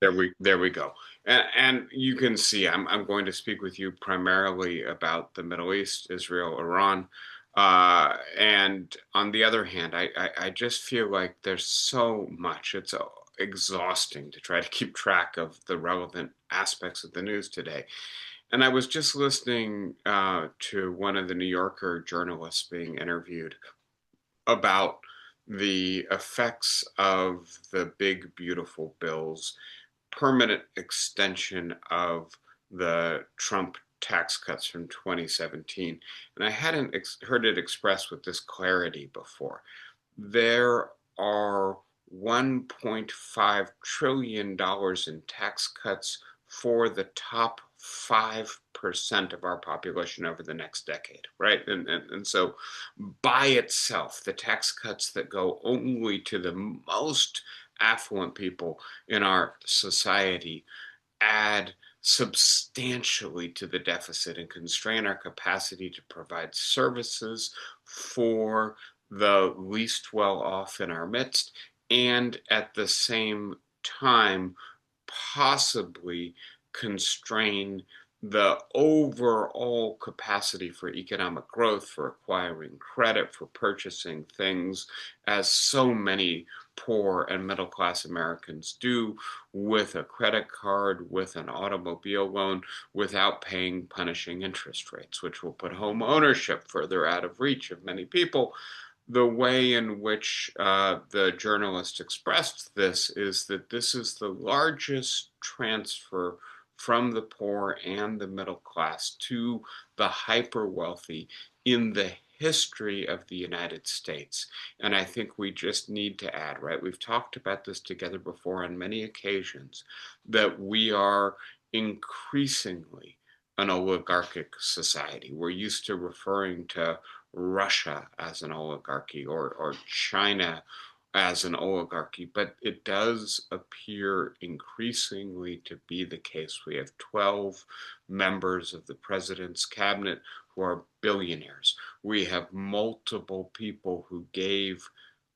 There we go. And you can see I'm going to speak with you primarily about the Middle East, Israel, Iran. And on the other hand, I just feel like there's so much. It's exhausting to try to keep track of the relevant aspects of the news today. And I was just listening to one of the New Yorker journalists being interviewed about the effects of the big, beautiful bills, permanent extension of the Trump tax cuts from 2017. And I hadn't heard it expressed with this clarity before. There are $1.5 trillion in tax cuts for the top 5% of our population over the next decade, right? And so by itself, the tax cuts that go only to the most affluent people in our society add substantially to the deficit and constrain our capacity to provide services for the least well off in our midst, and at the same time, possibly constrain the overall capacity for economic growth, for acquiring credit, for purchasing things, as so many poor and middle class Americans do with a credit card, with an automobile loan, without paying punishing interest rates, which will put home ownership further out of reach of many people. The way in which the journalist expressed this is that this is the largest transfer from the poor and the middle class to the hyper wealthy in the history of the United States. And I think we just need to add, right? We've talked about this together before on many occasions, that we are increasingly an oligarchic society. We're used to referring to Russia as an oligarchy, or China as an oligarchy, but it does appear increasingly to be the case. We have 12 members of the president's cabinet who are billionaires. We have multiple people who gave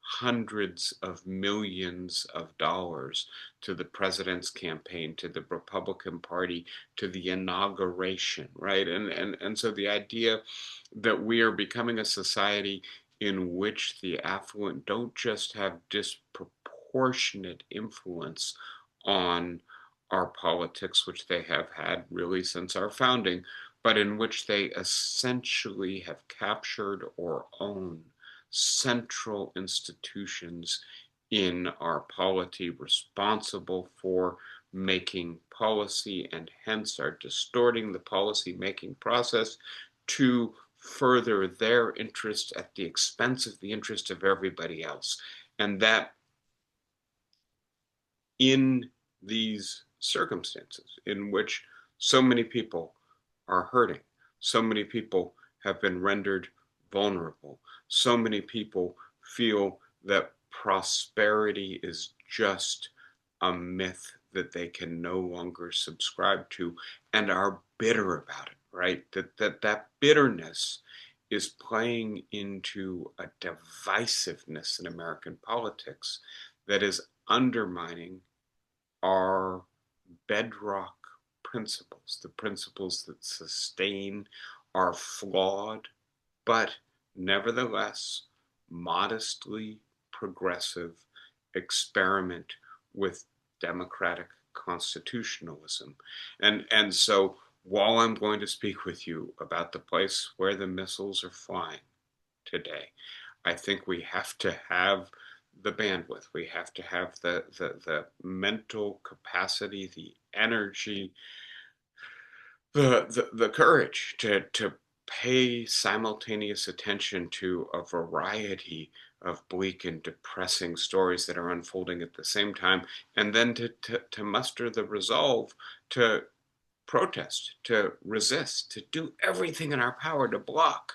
hundreds of millions of dollars to the president's campaign, to the Republican Party, to the inauguration, right? And so the idea that we are becoming a society in which the affluent don't just have disproportionate influence on our politics, which they have had really since our founding, but in which they essentially have captured or own central institutions in our polity, responsible for making policy, and hence are distorting the policy making process to further their interest at the expense of the interest of everybody else. And that in these circumstances in which so many people are hurting, so many people have been rendered vulnerable, so many people feel that prosperity is just a myth that they can no longer subscribe to and are bitter about it, right? That bitterness is playing into a divisiveness in American politics that is undermining our bedrock principles, the principles that sustain our flawed, but nevertheless modestly progressive experiment with democratic constitutionalism. And so while I'm going to speak with you about the place where the missiles are flying today, I think we have to have the bandwidth. We have to have the mental capacity, the energy, the courage to pay simultaneous attention to a variety of bleak and depressing stories that are unfolding at the same time, and then to muster the resolve to protest, to resist, to do everything in our power to block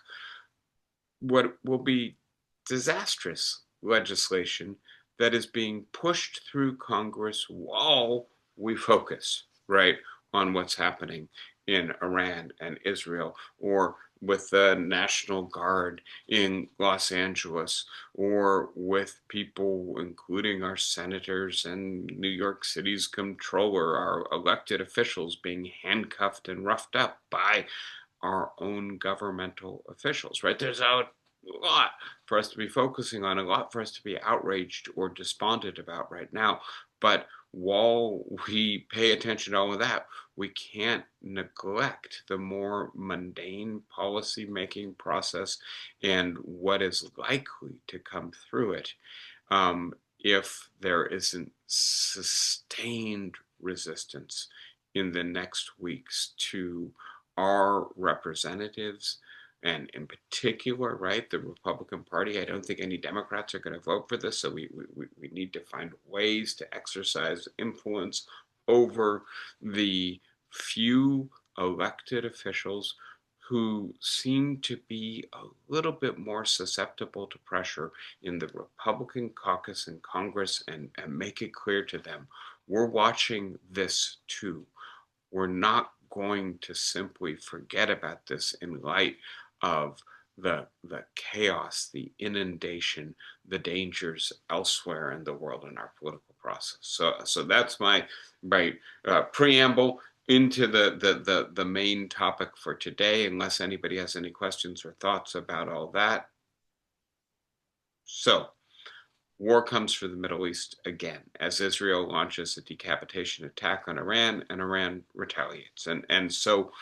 what will be disastrous legislation that is being pushed through Congress while we focus, right, on what's happening in Iran and Israel, or with the National Guard in Los Angeles, or with people, including our senators and New York City's comptroller, our elected officials being handcuffed and roughed up by our own governmental officials, right? There's a lot for us to be focusing on, a lot for us to be outraged or despondent about right now. But while we pay attention to all of that, we can't neglect the more mundane policy making process and what is likely to come through it if there isn't sustained resistance in the next weeks to our representatives, and in particular, right, the Republican Party. I don't think any Democrats are going to vote for this, so we need to find ways to exercise influence over the few elected officials who seem to be a little bit more susceptible to pressure in the Republican caucus in Congress, and make it clear to them, we're watching this too. We're not going to simply forget about this in light of the chaos, the inundation, the dangers elsewhere in the world in our political process. So that's my preamble into the main topic for today. Unless anybody has any questions or thoughts about all that. So war comes for the Middle East again as Israel launches a decapitation attack on Iran, and Iran retaliates. And so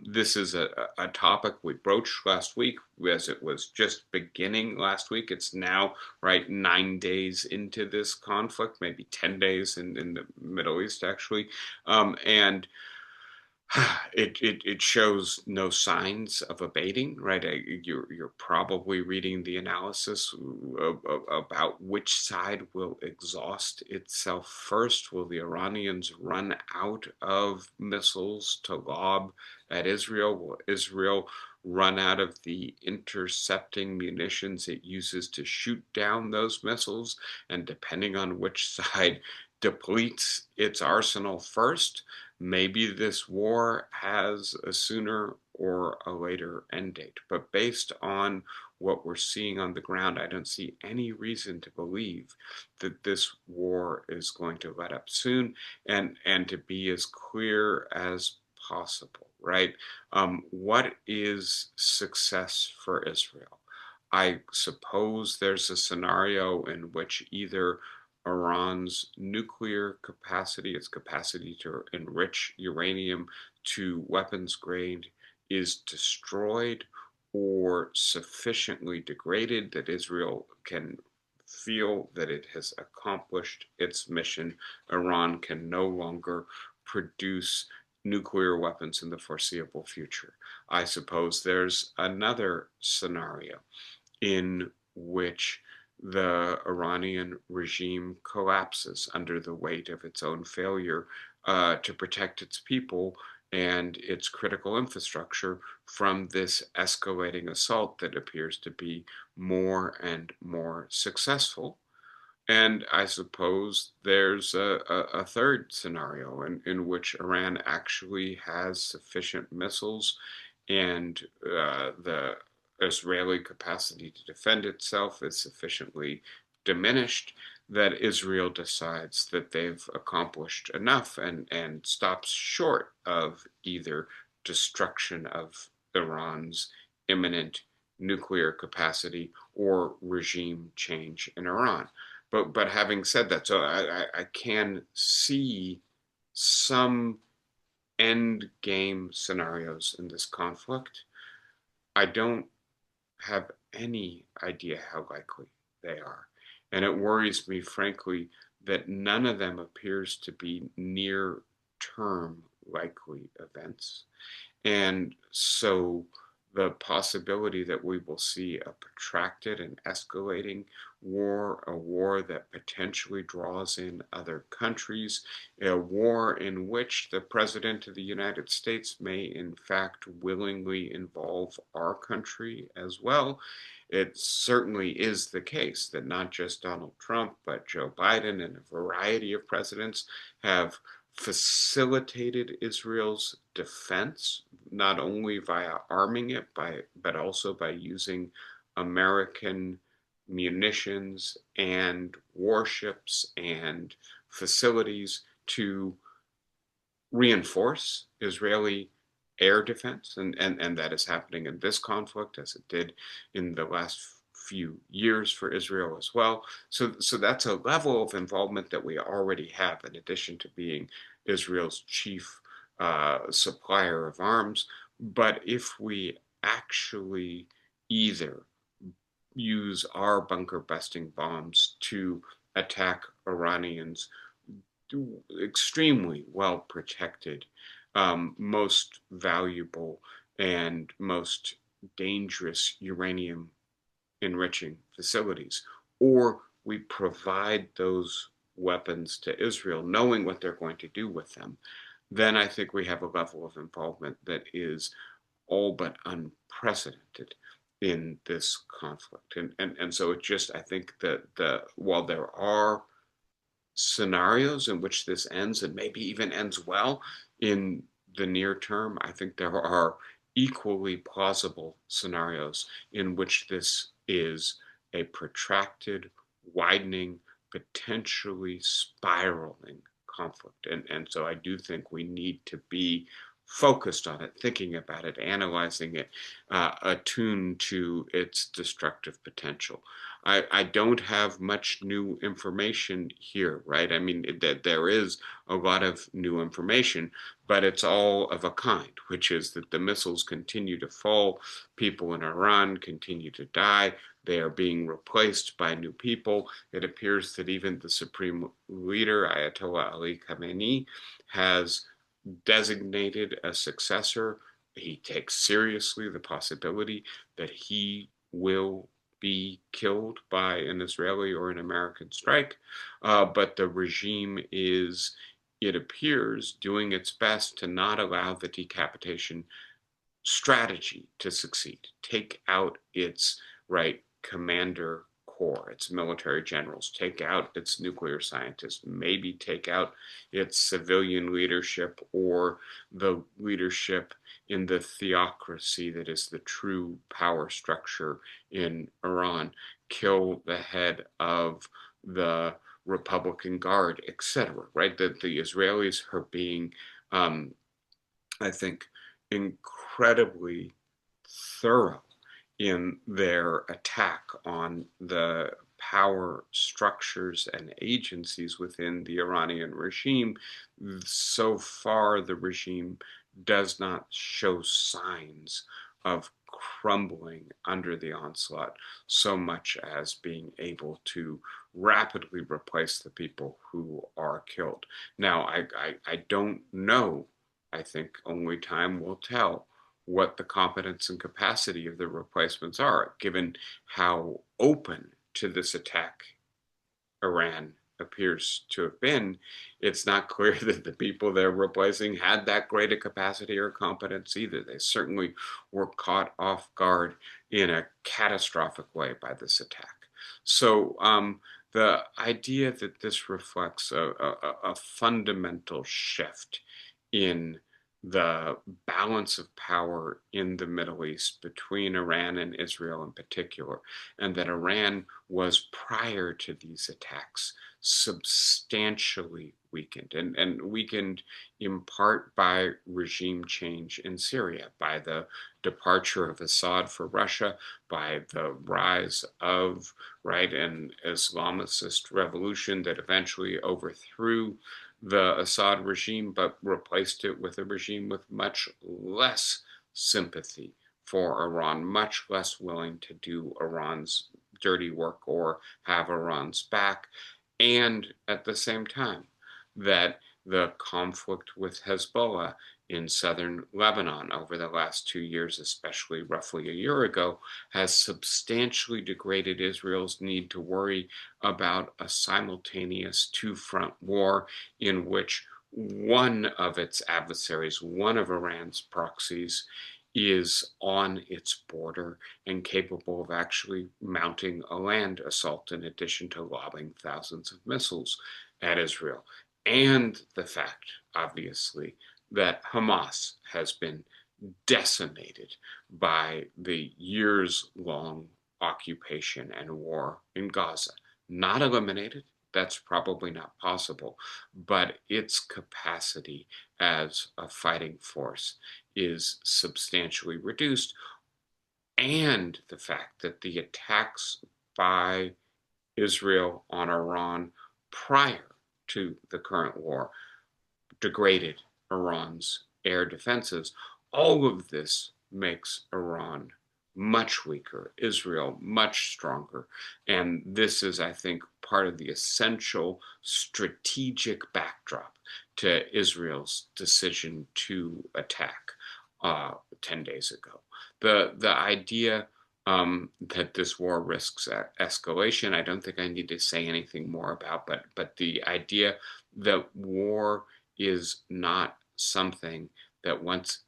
this is a topic we broached last week as it was just beginning last week. It's now, right, 9 days into this conflict, maybe 10 days in the Middle East, actually. And it shows no signs of abating, right? You're probably reading the analysis about which side will exhaust itself first. Will the Iranians run out of missiles to lob at Israel? Will Israel run out of the intercepting munitions it uses to shoot down those missiles? And depending on which side depletes its arsenal first, maybe this war has a sooner or a later end date. But based on what we're seeing on the ground, I don't see any reason to believe that this war is going to let up soon, and to be as clear as possible, right? What is success for Israel? I suppose there's a scenario in which either Iran's nuclear capacity, its capacity to enrich uranium to weapons grade, is destroyed or sufficiently degraded that Israel can feel that it has accomplished its mission. Iran can no longer produce nuclear weapons in the foreseeable future. I suppose there's another scenario in which the Iranian regime collapses under the weight of its own failure to protect its people and its critical infrastructure from this escalating assault that appears to be more and more successful. And I suppose there's a third scenario in which Iran actually has sufficient missiles and the Israeli capacity to defend itself is sufficiently diminished that Israel decides that they've accomplished enough and stops short of either destruction of Iran's imminent nuclear capacity or regime change in Iran. But having said that, so I can see some end game scenarios in this conflict. I don't have any idea how likely they are. And it worries me, frankly, that none of them appears to be near term likely events. And so the possibility that we will see a protracted and escalating war, a war that potentially draws in other countries, a war in which the President of the United States may in fact willingly involve our country as well. It certainly is the case that not just Donald Trump, but Joe Biden and a variety of presidents have facilitated Israel's defense, not only via arming it, but also by using American munitions and warships and facilities to reinforce Israeli air defense, and that is happening in this conflict as it did in the last few years for Israel as well. So that's a level of involvement that we already have, in addition to being Israel's chief supplier of arms. But if we actually either use our bunker busting bombs to attack Iranians extremely well protected, most valuable and most dangerous uranium enriching facilities, or we provide those weapons to Israel, knowing what they're going to do with them, then I think we have a level of involvement that is all but unprecedented in this conflict. And so it just, I think that while there are scenarios in which this ends and maybe even ends well in the near term, I think there are equally plausible scenarios in which this is a protracted, widening, potentially spiraling conflict. And so I do think we need to be focused on it, thinking about it, analyzing it, attuned to its destructive potential. I don't have much new information here, right? I mean, there is a lot of new information, but it's all of a kind, which is that the missiles continue to fall, people in Iran continue to die, they are being replaced by new people. It appears that even the supreme leader, Ayatollah Ali Khamenei, has designated a successor. He takes seriously the possibility that he will be killed by an Israeli or an American strike. But the regime is, it appears, doing its best to not allow the decapitation strategy to succeed, take out its commander corps, its military generals, take out its nuclear scientists, maybe take out its civilian leadership or the leadership in the theocracy that is the true power structure in Iran, kill the head of the Republican Guard, etc. Right? That the Israelis are being, I think, incredibly thorough in their attack on the power structures and agencies within the Iranian regime. So far, the regime does not show signs of crumbling under the onslaught so much as being able to rapidly replace the people who are killed. Now, I don't know. I think only time will tell what the competence and capacity of the replacements are, given how open to this attack Iran appears to have been. It's not clear that the people they're replacing had that great a capacity or competence either. They certainly were caught off guard in a catastrophic way by this attack. So the idea that this reflects a fundamental shift in the balance of power in the Middle East between Iran and Israel in particular, and that Iran was, prior to these attacks, substantially weakened, and weakened in part by regime change in Syria, by the departure of Assad for Russia, by the rise of an Islamicist revolution that eventually overthrew the Assad regime, but replaced it with a regime with much less sympathy for Iran, much less willing to do Iran's dirty work or have Iran's back. And at the same time, that the conflict with Hezbollah in southern Lebanon over the last 2 years, especially roughly a year ago, has substantially degraded Israel's need to worry about a simultaneous two-front war in which one of its adversaries, one of Iran's proxies, is on its border and capable of actually mounting a land assault in addition to lobbing thousands of missiles at Israel. And the fact, obviously, that Hamas has been decimated by the years long occupation and war in Gaza. Not eliminated, that's probably not possible, but its capacity as a fighting force is substantially reduced. And the fact that the attacks by Israel on Iran prior to the current war degraded Iran's air defenses. All of this makes Iran much weaker, Israel much stronger. And this is, I think, part of the essential strategic backdrop to Israel's decision to attack 10 days ago. The idea that this war risks escalation, I don't think I need to say anything more about, but the idea that war is not something that once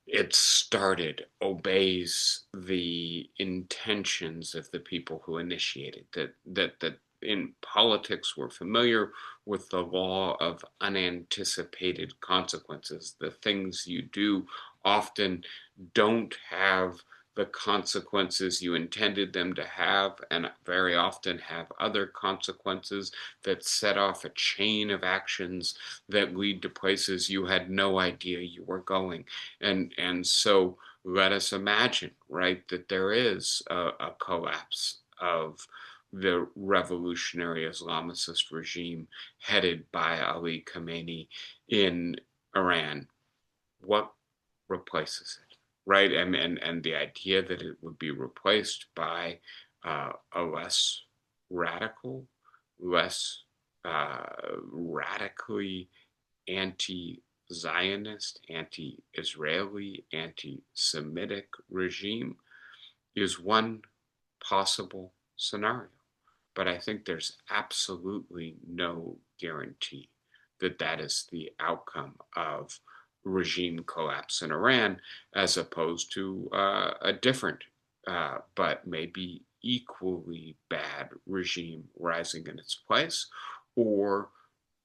it started obeys the intentions of the people who initiated that in politics we're familiar with the law of unanticipated consequences. The things you do often don't have the consequences you intended them to have, and very often have other consequences that set off a chain of actions that lead to places you had no idea you were going. And so let us imagine, right, that there is a collapse of the revolutionary Islamicist regime headed by Ali Khamenei in Iran. What replaces it, right? And the idea that it would be replaced by a less radical, less radically anti-Zionist, anti-Israeli, anti-Semitic regime is one possible scenario. But I think there's absolutely no guarantee that that is the outcome of regime collapse in Iran, as opposed to a different, but maybe equally bad regime rising in its place, or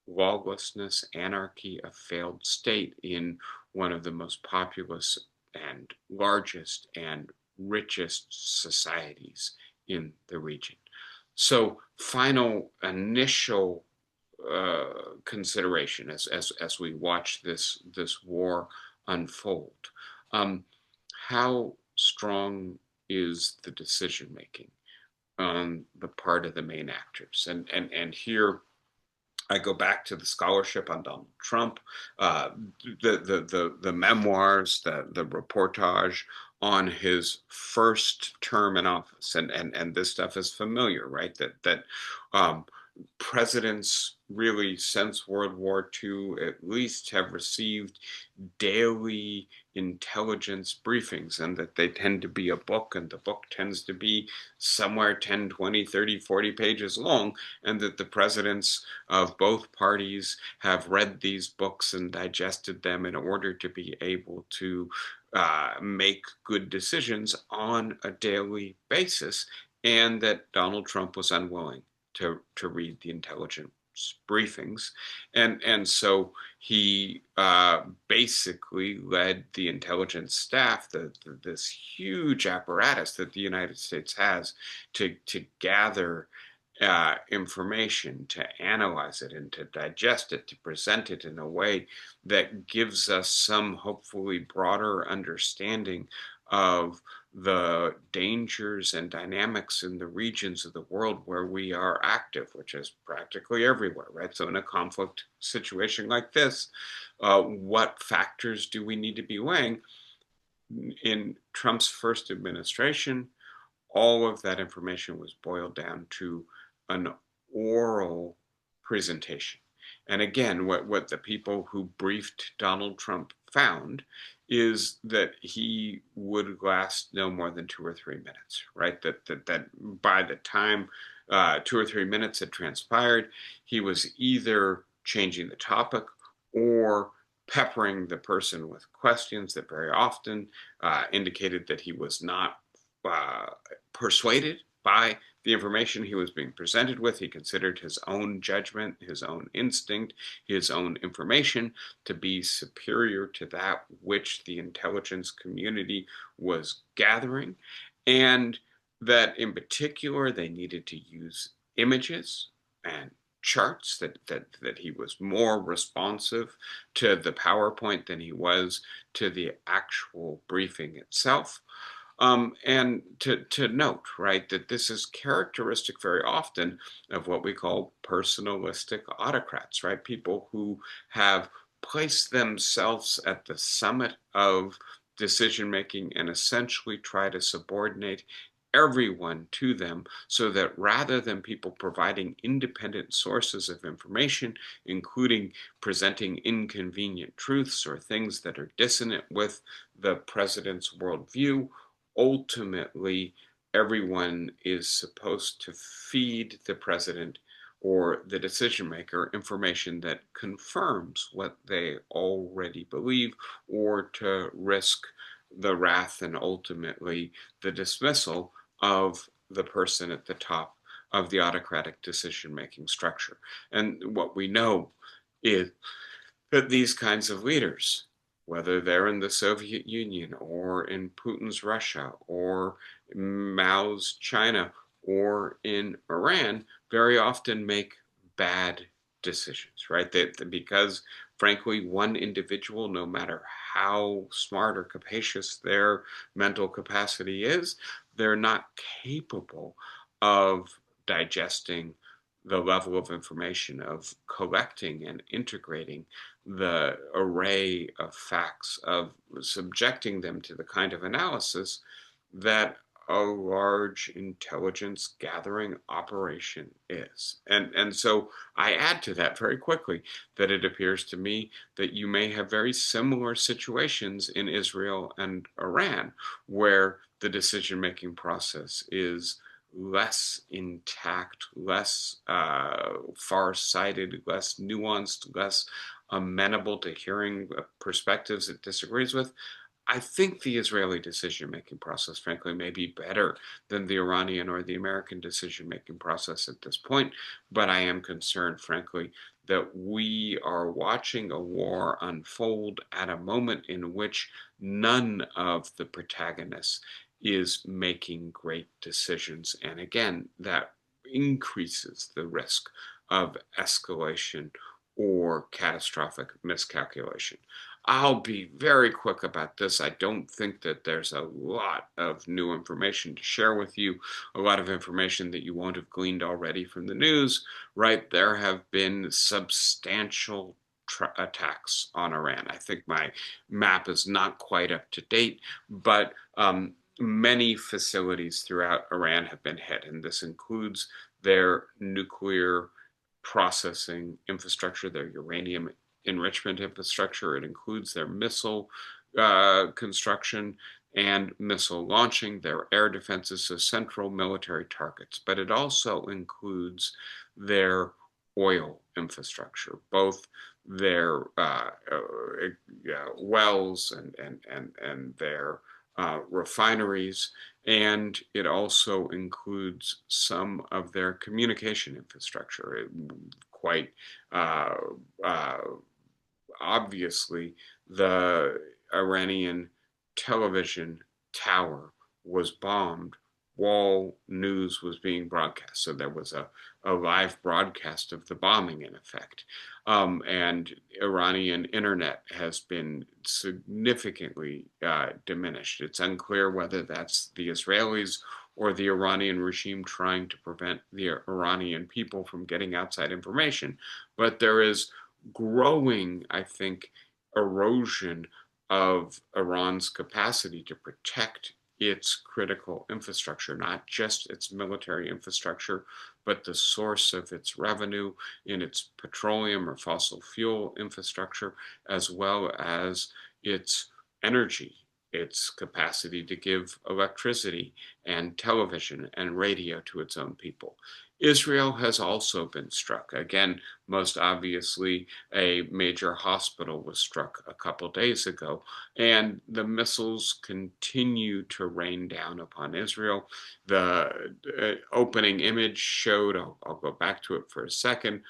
lawlessness, anarchy, a failed state in one of the most populous and largest and richest societies in the region. So, final initial consideration as we watch this war unfold. Um, how strong is the decision making on the part of the main actors? And here I go back to the scholarship on Donald Trump, uh, the memoirs, the reportage on his first term in office, and this stuff is familiar, right? That um, presidents really since World War II at least have received daily intelligence briefings, and that they tend to be a book, and the book tends to be somewhere 10, 20, 30, 40 pages long, and that the presidents of both parties have read these books and digested them in order to be able to make good decisions on a daily basis, and that Donald Trump was unwilling to read the intelligence briefings, and so he basically led the intelligence staff, this huge apparatus that the United States has to gather information, to analyze it, and to digest it, to present it in a way that gives us some hopefully broader understanding of the dangers and dynamics in the regions of the world where we are active, which is practically everywhere, right? So in a conflict situation like this, what factors do we need to be weighing? In Trump's first administration, all of that information was boiled down to an oral presentation. And again, what the people who briefed Donald Trump found is that he would last no more than 2 or 3 minutes, right? That by the time 2 or 3 minutes had transpired, he was either changing the topic or peppering the person with questions that very often indicated that he was not uh, persuaded by the information he was being presented with, he considered his own judgment, his own instinct, his own information to be superior to that which the intelligence community was gathering, and that in particular they needed to use images and charts, that he was more responsive to the PowerPoint than he was to the actual briefing itself. And to note, right, that this is characteristic very often of what we call personalistic autocrats, right? People who have placed themselves at the summit of decision making and essentially try to subordinate everyone to them, so that rather than people providing independent sources of information, including presenting inconvenient truths or things that are dissonant with the president's worldview, ultimately everyone is supposed to feed the president or the decision maker information that confirms what they already believe, or to risk the wrath and ultimately the dismissal of the person at the top of the autocratic decision making structure. And what we know is that these kinds of leaders, whether they're in the Soviet Union or in Putin's Russia or Mao's China or in Iran, very often make bad decisions, right? Because, frankly, one individual, no matter how smart or capacious their mental capacity is, they're not capable of digesting the level of information, of collecting and integrating the array of facts, of subjecting them to the kind of analysis that a large intelligence gathering operation is. And so I add to that very quickly that it appears to me that you may have very similar situations in Israel and Iran, where the decision making process is less intact, less far-sighted, less nuanced, less amenable to hearing perspectives it disagrees with. I think the Israeli decision-making process, frankly, may be better than the Iranian or the American decision-making process at this point, but I am concerned, frankly, that we are watching a war unfold at a moment in which none of the protagonists is making great decisions. And again, that increases the risk of escalation or catastrophic miscalculation. I'll be very quick about this. I don't think that there's a lot of new information to share with you, a lot of information that you won't have gleaned already from the news, right? There have been substantial attacks on Iran. I think my map is not quite up to date, but many facilities throughout Iran have been hit, and this includes their nuclear processing infrastructure, their uranium enrichment infrastructure. It includes their missile construction and missile launching, their air defenses, so central military targets. But it also includes their oil infrastructure, both their wells and their refineries, and it also includes some of their communication infrastructure. Quite uh, uh, obviously, the Iranian television tower was bombed while news was being broadcast. So there was a live broadcast of the bombing in effect. And Iranian internet has been significantly diminished. It's unclear whether that's the Israelis or the Iranian regime trying to prevent the Iranian people from getting outside information. But there is growing, I think, erosion of Iran's capacity to protect its critical infrastructure, not just its military infrastructure, but the source of its revenue in its petroleum or fossil fuel infrastructure, as well as its energy, its capacity to give electricity and television and radio to its own people. Israel has also been struck. Again, most obviously, a major hospital was struck a couple days ago, and the missiles continue to rain down upon Israel. The opening image showed, I'll go back to it for a second,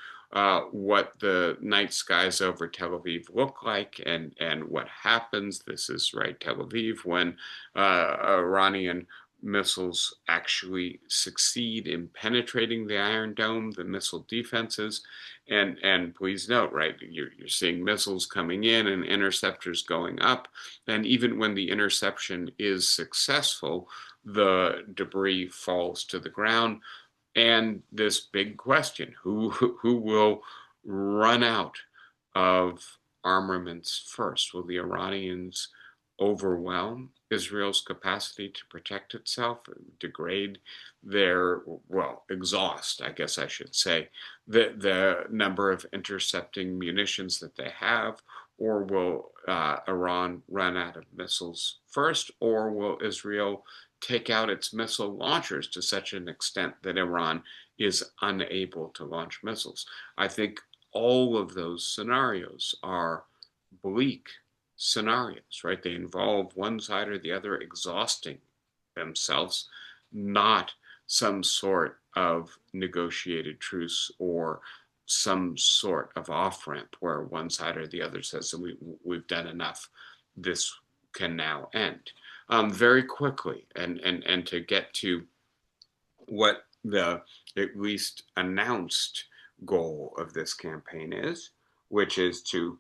what the night skies over Tel Aviv look like and what happens. This is right, Tel Aviv, when Iranian missiles actually succeed in penetrating the Iron Dome, the missile defenses. And please note, right, you're seeing missiles coming in and interceptors going up. And even when the interception is successful, the debris falls to the ground. And this big question, who will run out of armaments first? Will the Iranians overwhelm Israel's capacity to protect itself, degrade their, well, exhaust, I guess I should say, the number of intercepting munitions that they have? Or will Iran run out of missiles first? Or will Israel take out its missile launchers to such an extent that Iran is unable to launch missiles? I think all of those scenarios are bleak scenarios, right? They involve one side or the other exhausting themselves, not some sort of negotiated truce or some sort of off ramp where one side or the other says, we've done enough, this can now end. Very quickly, and to get to what the at least announced goal of this campaign is, which is to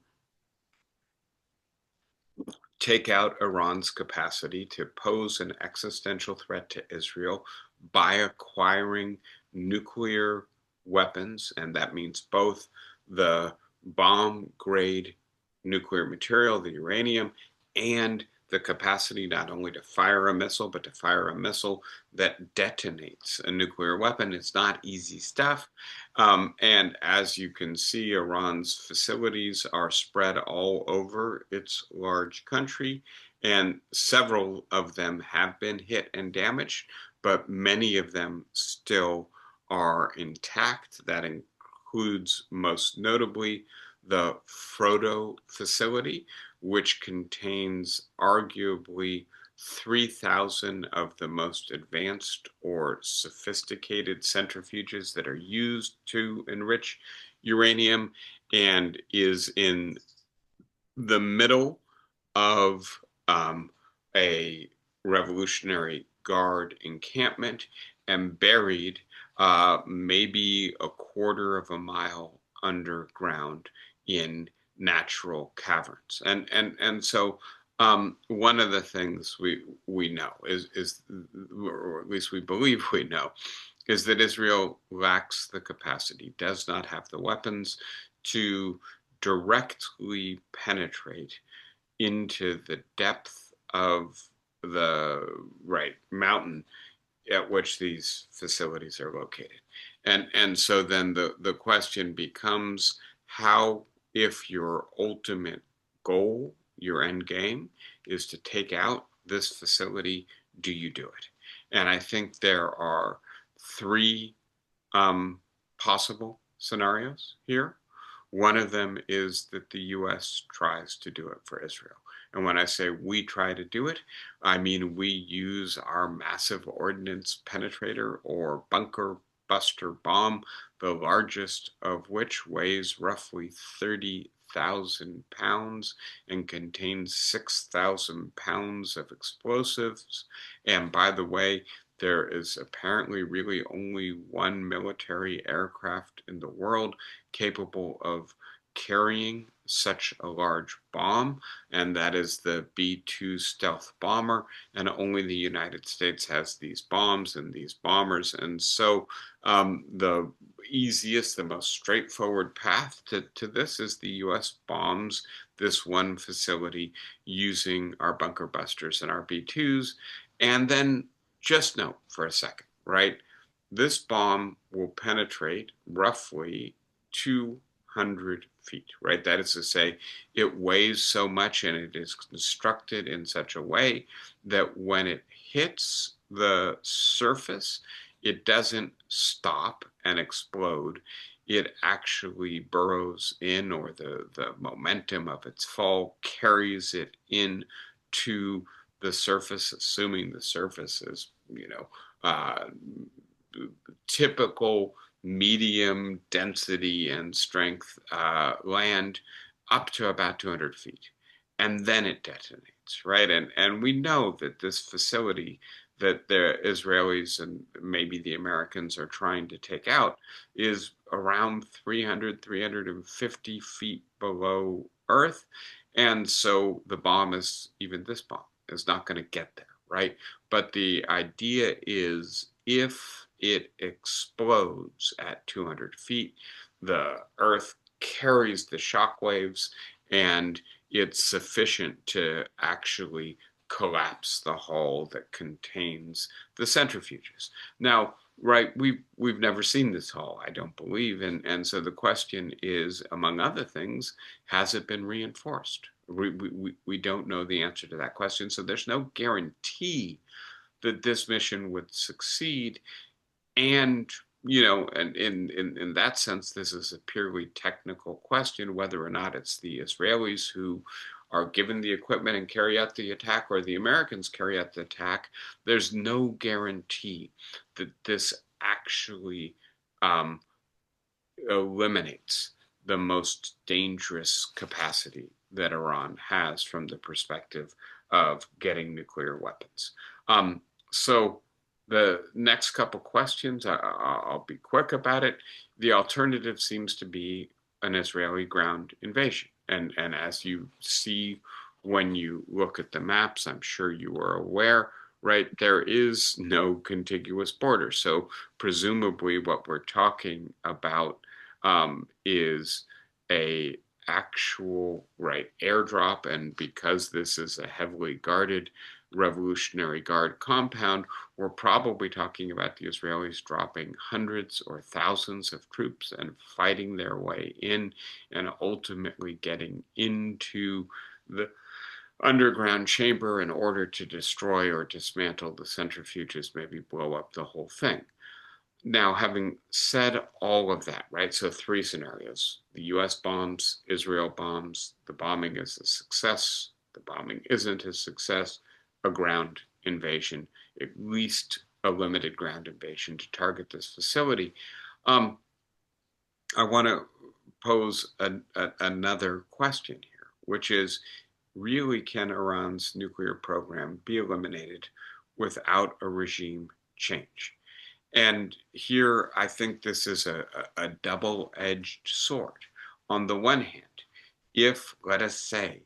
take out Iran's capacity to pose an existential threat to Israel by acquiring nuclear weapons, and that means both the bomb grade nuclear material, the uranium, and the capacity not only to fire a missile, but to fire a missile that detonates a nuclear weapon. It's not easy stuff. And as you can see, Iran's facilities are spread all over its large country, and several of them have been hit and damaged, but many of them still are intact. That includes most notably the Frodo facility, which contains arguably 3,000 of the most advanced or sophisticated centrifuges that are used to enrich uranium, and is in the middle of a Revolutionary Guard encampment and buried maybe a quarter of a mile underground in natural caverns. And so one of the things we know is, or at least we believe we know, is that Israel lacks the capacity, does not have the weapons to directly penetrate into the depth of the mountain at which these facilities are located. And so then the question becomes, how, if your ultimate goal, your end game, is to take out this facility, do you do it? And I think there are three possible scenarios here. One of them is that the U.S. tries to do it for Israel. And when I say we try to do it, I mean we use our massive ordnance penetrator or bunker buster bomb, the largest of which weighs roughly 30,000 pounds and contains 6,000 pounds of explosives. And by the way, there is apparently really only one military aircraft in the world capable of carrying such a large bomb, and that is the B-2 stealth bomber, and only the United States has these bombs and these bombers. And so the easiest, the most straightforward path to this is the U.S. bombs this one facility using our bunker busters and our B-2s. And then just note for a second, right? This bomb will penetrate roughly 200 feet, right? That is to say, it weighs so much and it is constructed in such a way that when it hits the surface, it doesn't stop and explode. It actually burrows in, or the momentum of its fall carries it in to the surface, assuming the surface is, uh, typical medium density and strength land up to about 200 feet. And then it detonates, right? And we know that this facility that the Israelis and maybe the Americans are trying to take out is around 300, 350 feet below Earth. And so the bomb is, even this bomb, is not going to get there, right? But the idea is if it explodes at 200 feet, the Earth carries the shock waves and it's sufficient to actually collapse the hull that contains the centrifuges. Now, right, we've never seen this hull, I don't believe, and so the question is, among other things, has it been reinforced? We don't know the answer to that question, so there's no guarantee that this mission would succeed. And and in that sense, this is a purely technical question, whether or not it's the Israelis who are given the equipment and carry out the attack, or the Americans carry out the attack. There's no guarantee that this actually um, eliminates the most dangerous capacity that Iran has from the perspective of getting nuclear weapons. So the next couple questions, I'll be quick about it. The alternative seems to be an Israeli ground invasion. And as you see when you look at the maps, I'm sure you are aware, right? There is no contiguous border. So presumably what we're talking about is a actual airdrop, and because this is a heavily guarded Revolutionary Guard compound, we're probably talking about the Israelis dropping hundreds or thousands of troops and fighting their way in and ultimately getting into the underground chamber in order to destroy or dismantle the centrifuges, maybe blow up the whole thing. Now, having said all of that, right? So, three scenarios: the US bombs, Israel bombs, the bombing is a success, the bombing isn't a success, a ground invasion, at least a limited ground invasion to target this facility. Um, I want to pose another question here, which is, really, can Iran's nuclear program be eliminated without a regime change? And here, I think this is a double-edged sword. On the one hand, if, let us say,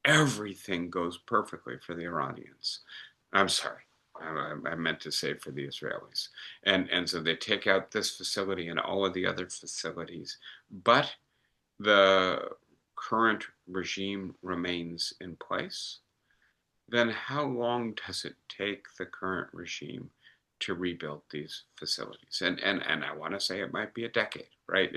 everything goes perfectly for the Iranians, I'm sorry, I meant to say for the Israelis, and so they take out this facility and all of the other facilities, but the current regime remains in place, then how long does it take the current regime to rebuild these facilities? And I want to say it might be a decade, right?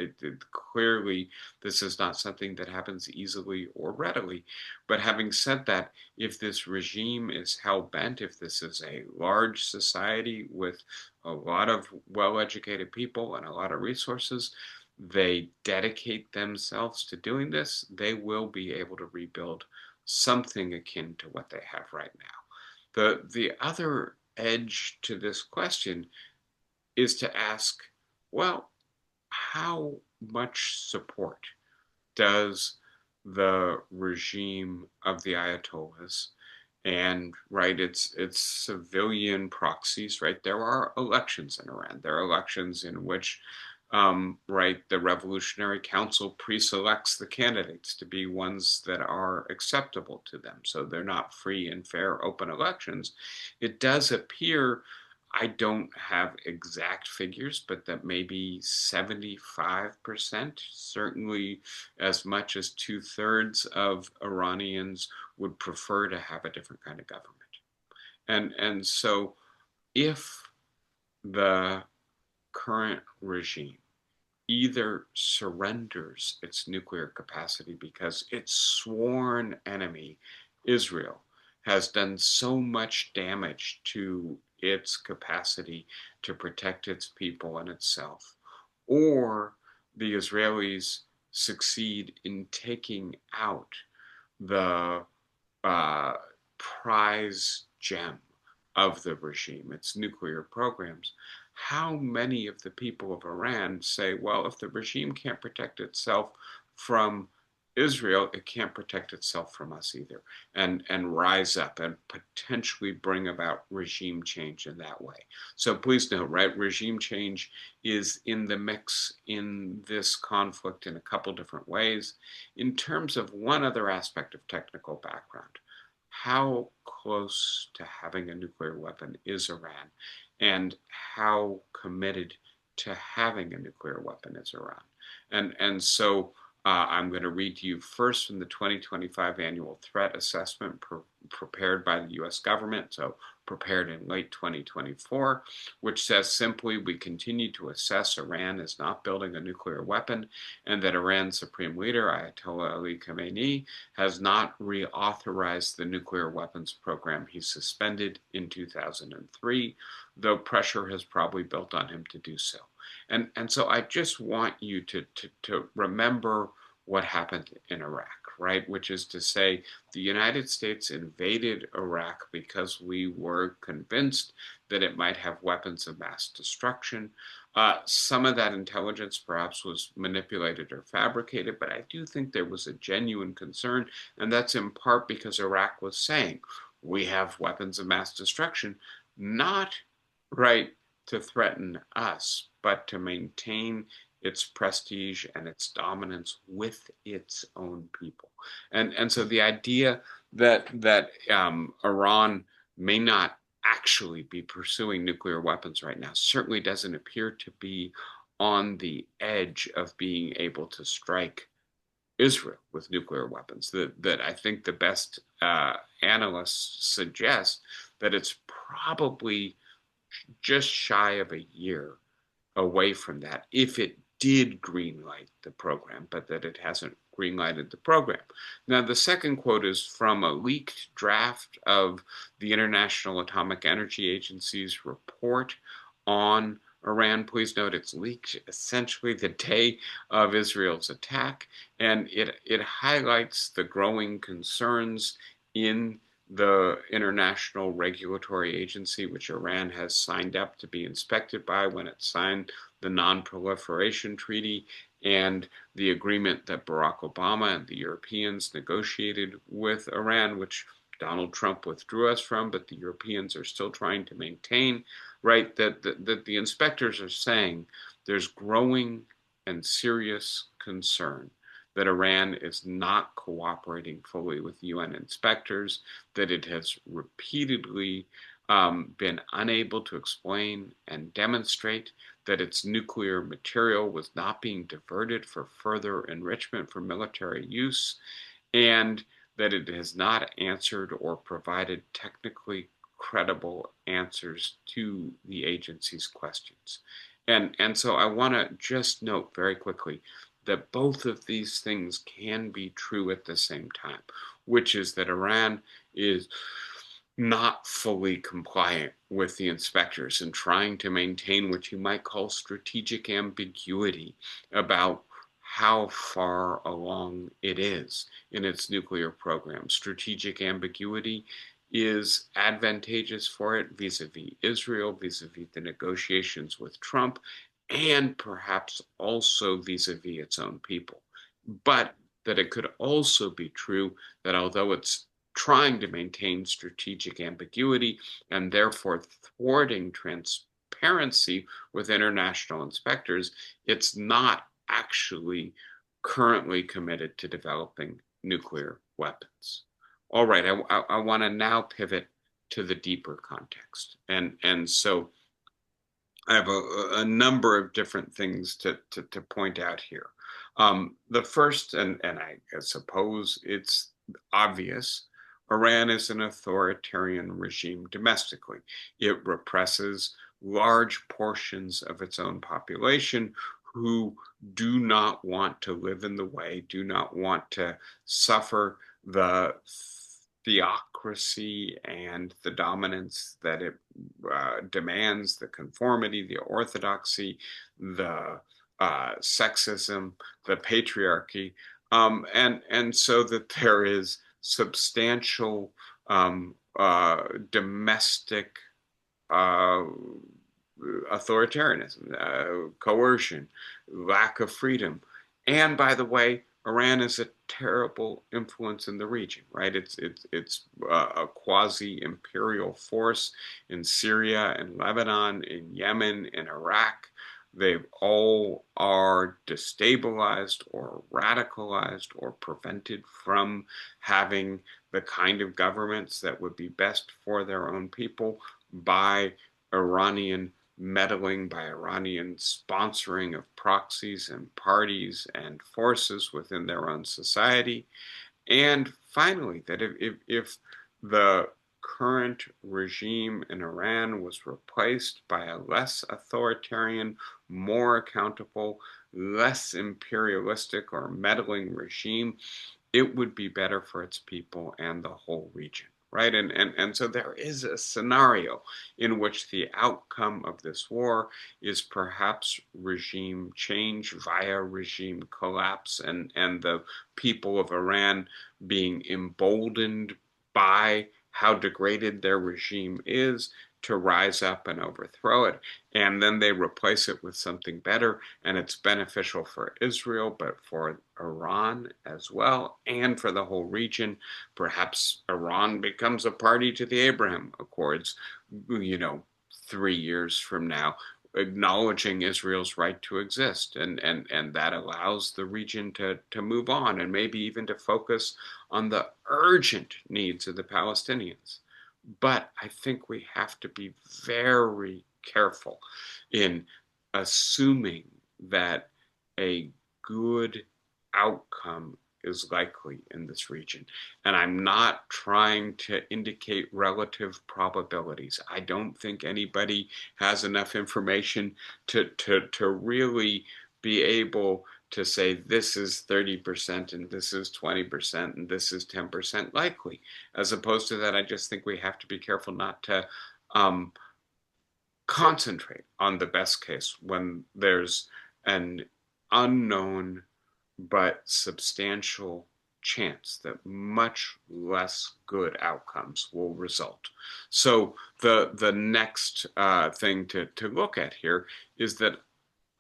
Clearly, this is not something that happens easily or readily. But having said that, if this regime is hell bent, if this is a large society with a lot of well-educated people and a lot of resources, they dedicate themselves to doing this, they will be able to rebuild something akin to what they have right now. The other edge to this question is to ask, well, how much support does the regime of the Ayatollahs and it's civilian proxies, right? There are elections in Iran. There are elections in which the Revolutionary Council pre-selects the candidates to be ones that are acceptable to them. So they're not free and fair, open elections. It does appear, I don't have exact figures, but that maybe 75%, certainly as much as two-thirds of Iranians would prefer to have a different kind of government. And so if the current regime either surrenders its nuclear capacity because its sworn enemy, Israel, has done so much damage to its capacity to protect its people and itself, or the Israelis succeed in taking out the uh, prize gem of the regime, its nuclear programs, how many of the people of Iran say, well, if the regime can't protect itself from Israel, it can't protect itself from us either, and rise up and potentially bring about regime change in that way. So please note, right, regime change is in the mix in this conflict in a couple different ways. In terms of one other aspect of technical background, how close to having a nuclear weapon is Iran, and how committed to having a nuclear weapon is Iran? And so I'm going to read to you first from the 2025 Annual Threat Assessment prepared by the US government, so prepared in late 2024, which says simply, we continue to assess Iran as not building a nuclear weapon, and that Iran's Supreme Leader, Ayatollah Ali Khamenei, has not reauthorized the nuclear weapons program he suspended in 2003, though pressure has probably built on him to do so. And so I just want you to remember what happened in Iraq, right? Which is to say, the United States invaded Iraq because we were convinced that it might have weapons of mass destruction. Some of that intelligence perhaps was manipulated or fabricated, but I do think there was a genuine concern, and that's in part because Iraq was saying, we have weapons of mass destruction, not right to threaten us, but to maintain its prestige and its dominance with its own people. And so the idea that Iran may not actually be pursuing nuclear weapons right now certainly doesn't appear to be on the edge of being able to strike Israel with nuclear weapons. That I think the best analysts suggest that it's probably just shy of a year away from that if it did greenlight the program, but that it hasn't greenlighted the program. Now, the second quote is from a leaked draft of the International Atomic Energy Agency's report on Iran. Please note it's leaked essentially the day of Israel's attack, and it highlights the growing concerns in the international regulatory agency, which Iran has signed up to be inspected by when it signed the Non-Proliferation Treaty and the agreement that Barack Obama and the Europeans negotiated with Iran, which Donald Trump withdrew us from, but the Europeans are still trying to maintain, right, that the inspectors are saying there's growing and serious concern that Iran is not cooperating fully with UN inspectors, that it has repeatedly been unable to explain and demonstrate that its nuclear material was not being diverted for further enrichment for military use, and that it has not answered or provided technically credible answers to the agency's questions. And so I want to just note very quickly that both of these things can be true at the same time, which is that Iran is not fully compliant with the inspectors and trying to maintain what you might call strategic ambiguity about how far along it is in its nuclear program. Strategic ambiguity is advantageous for it vis-a-vis Israel, vis-a-vis the negotiations with Trump, and perhaps also vis-a-vis its own people. But that it could also be true that although it's trying to maintain strategic ambiguity and therefore thwarting transparency with international inspectors, it's not actually currently committed to developing nuclear weapons. All right, I want to now pivot to the deeper context. And so I have a number of different things to point out here. The first, and I suppose it's obvious, Iran is an authoritarian regime domestically. It represses large portions of its own population who do not want to live in the way, do not want to suffer the theocracy and the dominance that it demands, the conformity, the orthodoxy, the sexism, the patriarchy, and so that there is substantial domestic uh, authoritarianism, coercion, lack of freedom. And by the way, Iran is a terrible influence in the region, right? It's a quasi-imperial force in Syria and Lebanon, in Yemen, in Iraq. They all are destabilized or radicalized or prevented from having the kind of governments that would be best for their own people by Iranian meddling, by Iranian sponsoring of proxies and parties and forces within their own society. And finally, that if the current regime in Iran was replaced by a less authoritarian, more accountable, less imperialistic or meddling regime, it would be better for its people and the whole region. Right. And so there is a scenario in which the outcome of this war is perhaps regime change via regime collapse and the people of Iran being emboldened by how degraded their regime is to rise up and overthrow it. And then they replace it with something better. And it's beneficial for Israel, but for Iran as well, and for the whole region. Perhaps Iran becomes a party to the Abraham Accords, 3 years from now, acknowledging Israel's right to exist. And that allows the region to move on and maybe even to focus on the urgent needs of the Palestinians. But I think we have to be very careful in assuming that a good outcome is likely in this region. And I'm not trying to indicate relative probabilities. I don't think anybody has enough information to really be able to say this is 30% and this is 20% and this is 10% likely. As opposed to that, I just think we have to be careful not to concentrate on the best case when there's an unknown but substantial chance that much less good outcomes will result. So the next thing to look at here is that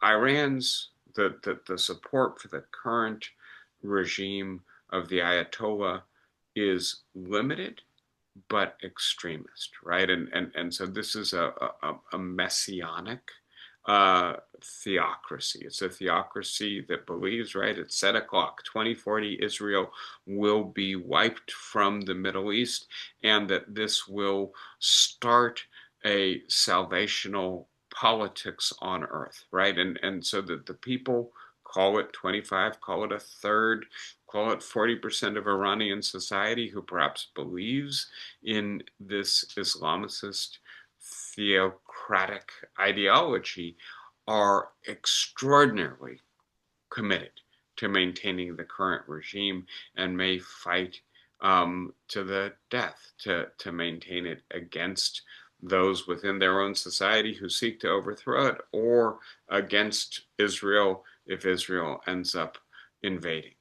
Iran's the support for the current regime of the Ayatollah is limited but extremist, right? And so this is a messianic theocracy. It's a theocracy that believes, right, at set o'clock, 2040, Israel will be wiped from the Middle East, and that this will start a salvational politics on earth, right? And so that the people, call it 25, call it a third, call it 40% of Iranian society who perhaps believes in this Islamicist theocratic ideology, are extraordinarily committed to maintaining the current regime and may fight to the death to maintain it against those within their own society who seek to overthrow it, or against Israel if Israel ends up invading.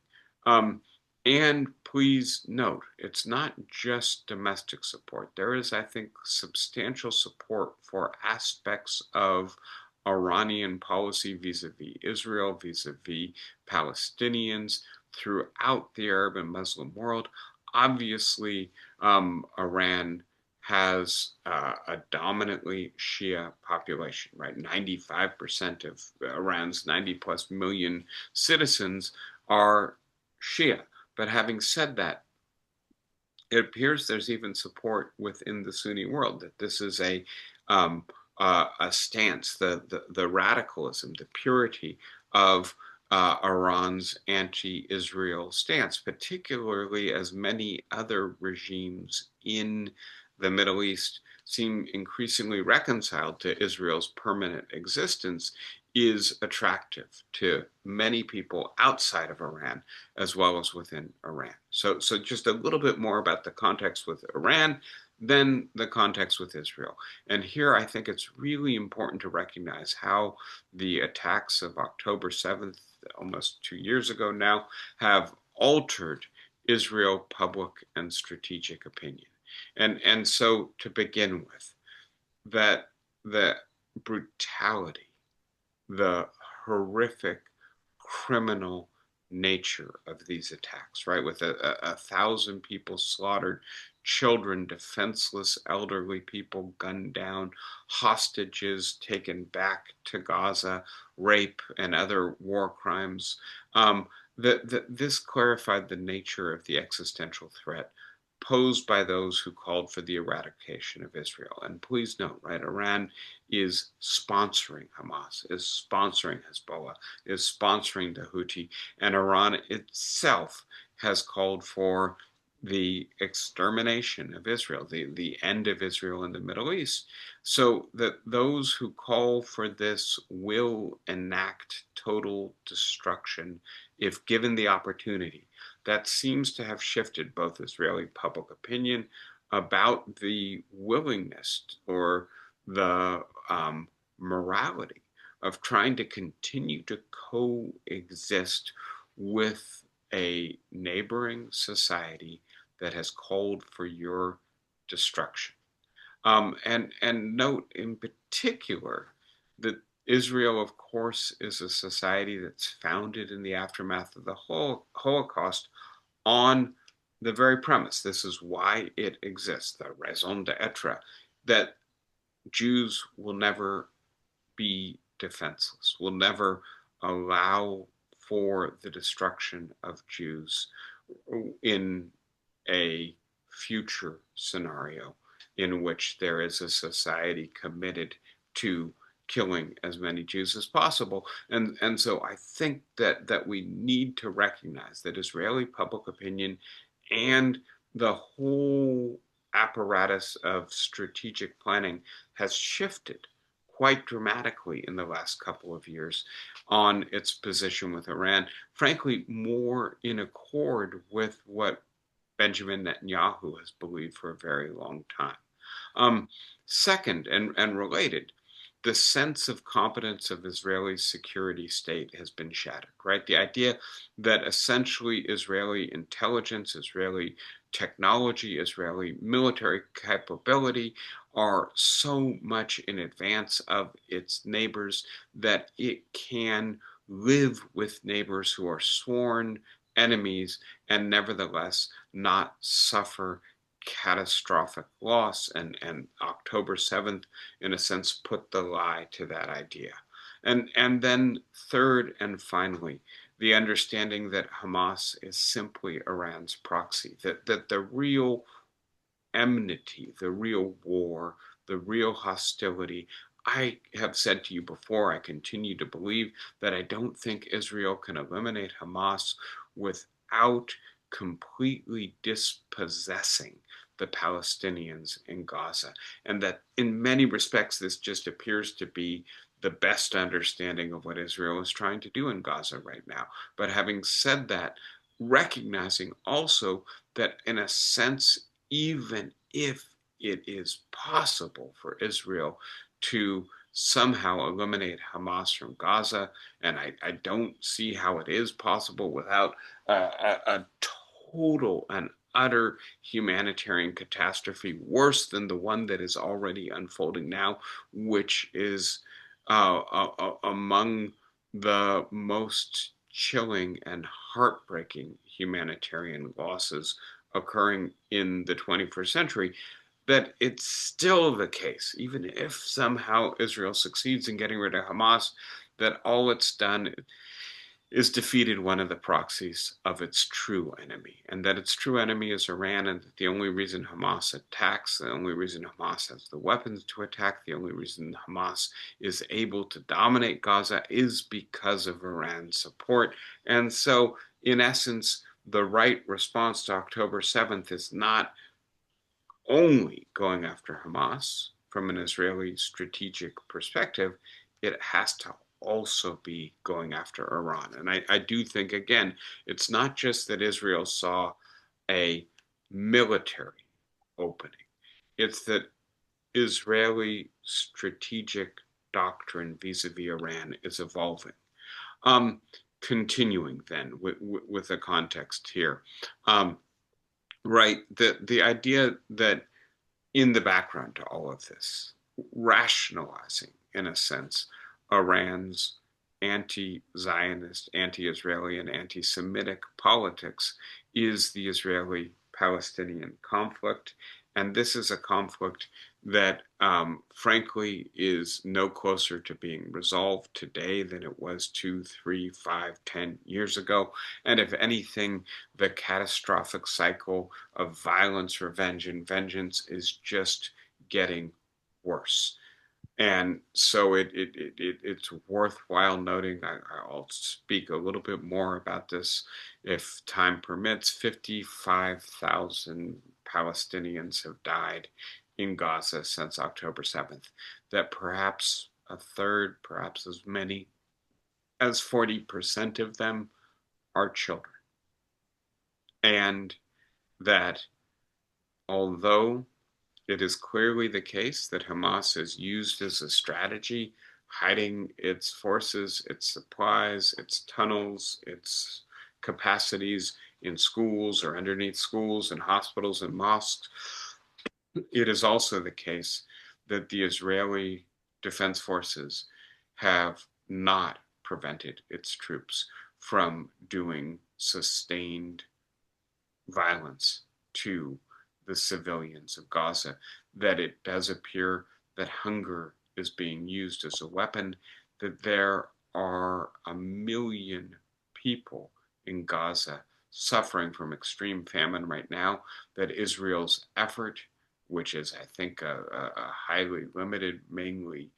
And please note, it's not just domestic support. There is, I think, substantial support for aspects of Iranian policy vis-a-vis Israel, vis-a-vis Palestinians throughout the Arab and Muslim world. Obviously, Iran has a dominantly Shia population, right? 95% of Iran's 90 plus million citizens are Shia. But having said that, it appears there's even support within the Sunni world that this is a stance, the radicalism, the purity of Iran's anti-Israel stance, particularly as many other regimes in the Middle East seem increasingly reconciled to Israel's permanent existence is attractive to many people outside of Iran as well as within Iran. So just a little bit more about the context with Iran than the context with Israel. And here I think it's really important to recognize how the attacks of October 7th, almost 2 years ago now, have altered Israel public and strategic opinion. And so to begin with, that the brutality, the horrific criminal nature of these attacks, right? With a thousand people slaughtered, children, defenseless elderly people gunned down, hostages taken back to Gaza, rape and other war crimes. This clarified the nature of the existential threat posed by those who called for the eradication of Israel. And please note, right, Iran is sponsoring Hamas, is sponsoring Hezbollah, is sponsoring the Houthi, and Iran itself has called for the extermination of Israel, the end of Israel in the Middle East, so that those who call for this will enact total destruction if given the opportunity. That seems to have shifted both Israeli public opinion about the willingness or the morality of trying to continue to coexist with a neighboring society that has called for your destruction. And note in particular that Israel, of course, is a society that's founded in the aftermath of the Holocaust on the very premise, this is why it exists, the raison d'etre, that Jews will never be defenseless, will never allow for the destruction of Jews in a future scenario in which there is a society committed to killing as many Jews as possible. And so I think that we need to recognize that Israeli public opinion and the whole apparatus of strategic planning has shifted quite dramatically in the last couple of years on its position with Iran, frankly, more in accord with what Benjamin Netanyahu has believed for a very long time. Second, and related, the sense of competence of Israeli security state has been shattered, right? The idea that essentially Israeli intelligence, Israeli technology, Israeli military capability are so much in advance of its neighbors that it can live with neighbors who are sworn enemies and nevertheless not suffer catastrophic loss. And October 7th, in a sense, put the lie to that idea. And then third and finally, the understanding that Hamas is simply Iran's proxy, that the real enmity, the real war, the real hostility. I have said to you before, I continue to believe that I don't think Israel can eliminate Hamas without completely dispossessing the Palestinians in Gaza. And that in many respects, this just appears to be the best understanding of what Israel is trying to do in Gaza right now. But having said that, recognizing also that in a sense, even if it is possible for Israel to somehow eliminate Hamas from Gaza, and I don't see how it is possible without a total and utter humanitarian catastrophe worse than the one that is already unfolding now, which is among the most chilling and heartbreaking humanitarian losses occurring in the 21st century, that it's still the case, even if somehow Israel succeeds in getting rid of Hamas, that all it's done is defeated one of the proxies of its true enemy, and that its true enemy is Iran, and that the only reason Hamas attacks, the only reason Hamas has the weapons to attack, the only reason Hamas is able to dominate Gaza is because of Iran's support. And so, in essence, the right response to October 7th is not only going after Hamas from an Israeli strategic perspective, it has to also be going after Iran. And I do think, again, it's not just that Israel saw a military opening, it's that Israeli strategic doctrine vis-a-vis Iran is evolving. Um, Continuing then with the context here, um, right? The idea that in the background to all of this, rationalizing, in a sense, Iran's anti Zionist, anti Israeli, and anti Semitic politics is the Israeli Palestinian conflict. And this is a conflict that, frankly, is no closer to being resolved today than it was 2, 3, 5, 10 years ago. And if anything, the catastrophic cycle of violence, revenge, and vengeance is just getting worse. And so it's worthwhile noting. I'll speak a little bit more about this if time permits. 55,000 Palestinians have died in Gaza since October 7th. That perhaps a third, perhaps as many as 40% of them are children. And that although it is clearly the case that Hamas is used as a strategy, hiding its forces, its supplies, its tunnels, its capacities in schools or underneath schools and hospitals and mosques. It is also the case that the Israeli Defense Forces have not prevented its troops from doing sustained violence to the civilians of Gaza, that it does appear that hunger is being used as a weapon, that there are 1 million people in Gaza suffering from extreme famine right now, that Israel's effort, which is, I think, a highly limited, mainly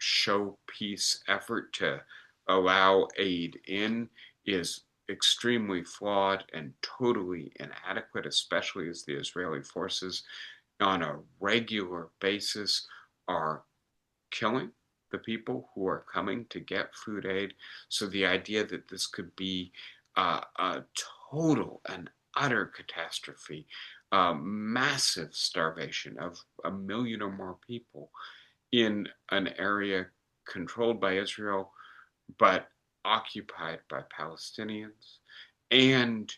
showpiece effort to allow aid in, is extremely flawed and totally inadequate, especially as the Israeli forces on a regular basis are killing the people who are coming to get food aid. So the idea that this could be a total and utter catastrophe, massive starvation of 1 million or more people in an area controlled by Israel, but occupied by Palestinians, and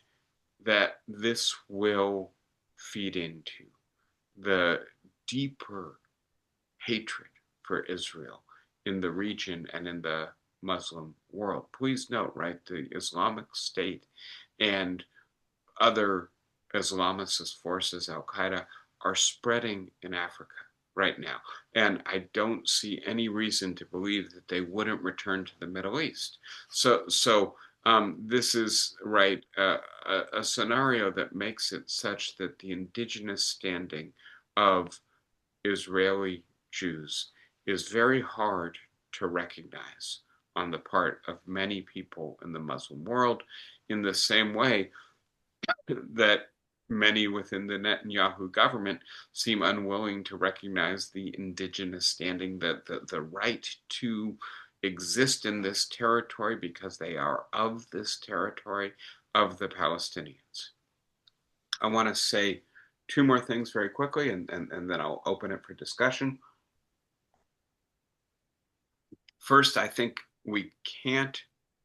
that this will feed into the deeper hatred for Israel in the region and in the Muslim world. Please note, right, the Islamic State and other Islamicist forces, Al Qaeda, are spreading in Africa right now. And I don't see any reason to believe that they wouldn't return to the Middle East. So this is, right, a scenario that makes it such that the indigenous standing of Israeli Jews is very hard to recognize on the part of many people in the Muslim world, in the same way that many within the Netanyahu government seem unwilling to recognize the indigenous standing, the right to exist in this territory because they are of this territory, of the Palestinians. I want to say two more things very quickly, and then I'll open it for discussion. First, I think we can't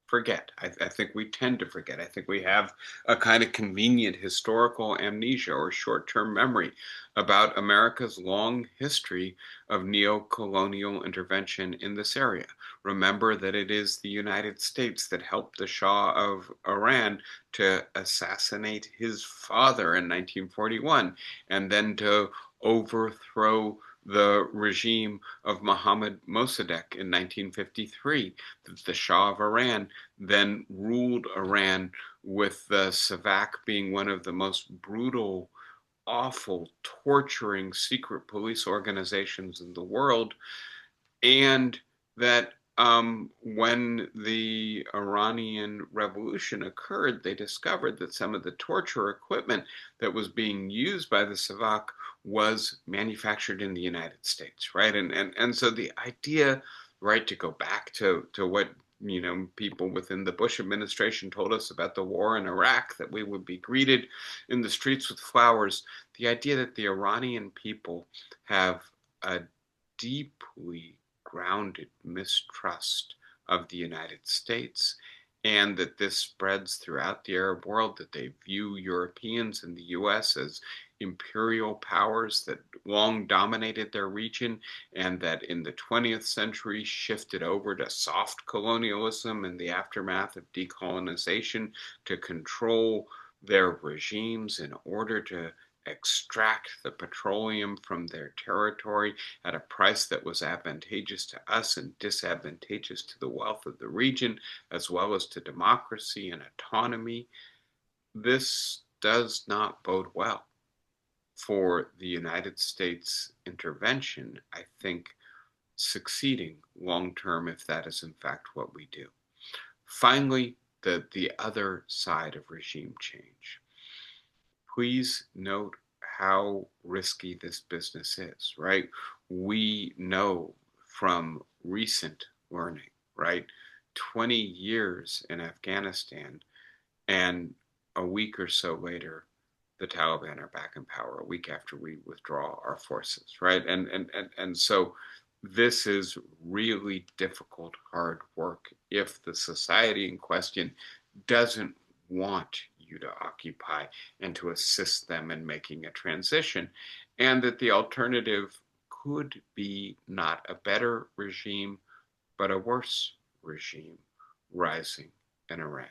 forget. I think we tend to forget. I think we have a kind of convenient historical amnesia or short-term memory about America's long history of neo-colonial intervention in this area. Remember that it is the United States that helped the Shah of Iran to assassinate his father in 1941 and then to overthrow the regime of Mohammad Mossadegh in 1953. The Shah of Iran then ruled Iran with the Savak being one of the most brutal, awful, torturing secret police organizations in the world. And that when the Iranian Revolution occurred, they discovered that some of the torture equipment that was being used by the Savak was manufactured in the United States, right? And so the idea right? To go back to what people within the Bush administration told us about the war in Iraq, that we would be greeted in the streets with flowers. The idea that the Iranian people have a deeply grounded mistrust of the United States, and that this spreads throughout the Arab world, that they view Europeans and the US as imperial powers that long dominated their region, and that in the 20th century shifted over to soft colonialism in the aftermath of decolonization to control their regimes in order to extract the petroleum from their territory at a price that was advantageous to us and disadvantageous to the wealth of the region, as well as to democracy and autonomy. This does not bode well for the United States intervention, I think, succeeding long term if that is in fact what we do. Finally, the other side of regime change. Please note how risky this business is, right? We know from recent learning, right? 20 years in Afghanistan, and a week or so later, the Taliban are back in power, a week after we withdraw our forces, right? And so this is really difficult, hard work if the society in question doesn't want you to occupy and to assist them in making a transition, and that the alternative could be not a better regime, but a worse regime rising in Iran.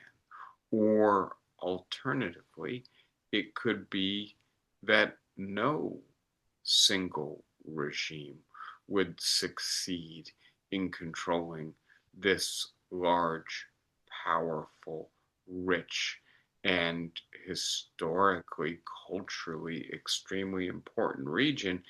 Or alternatively, it could be that no single regime would succeed in controlling this large, powerful, rich, and historically, culturally extremely important region,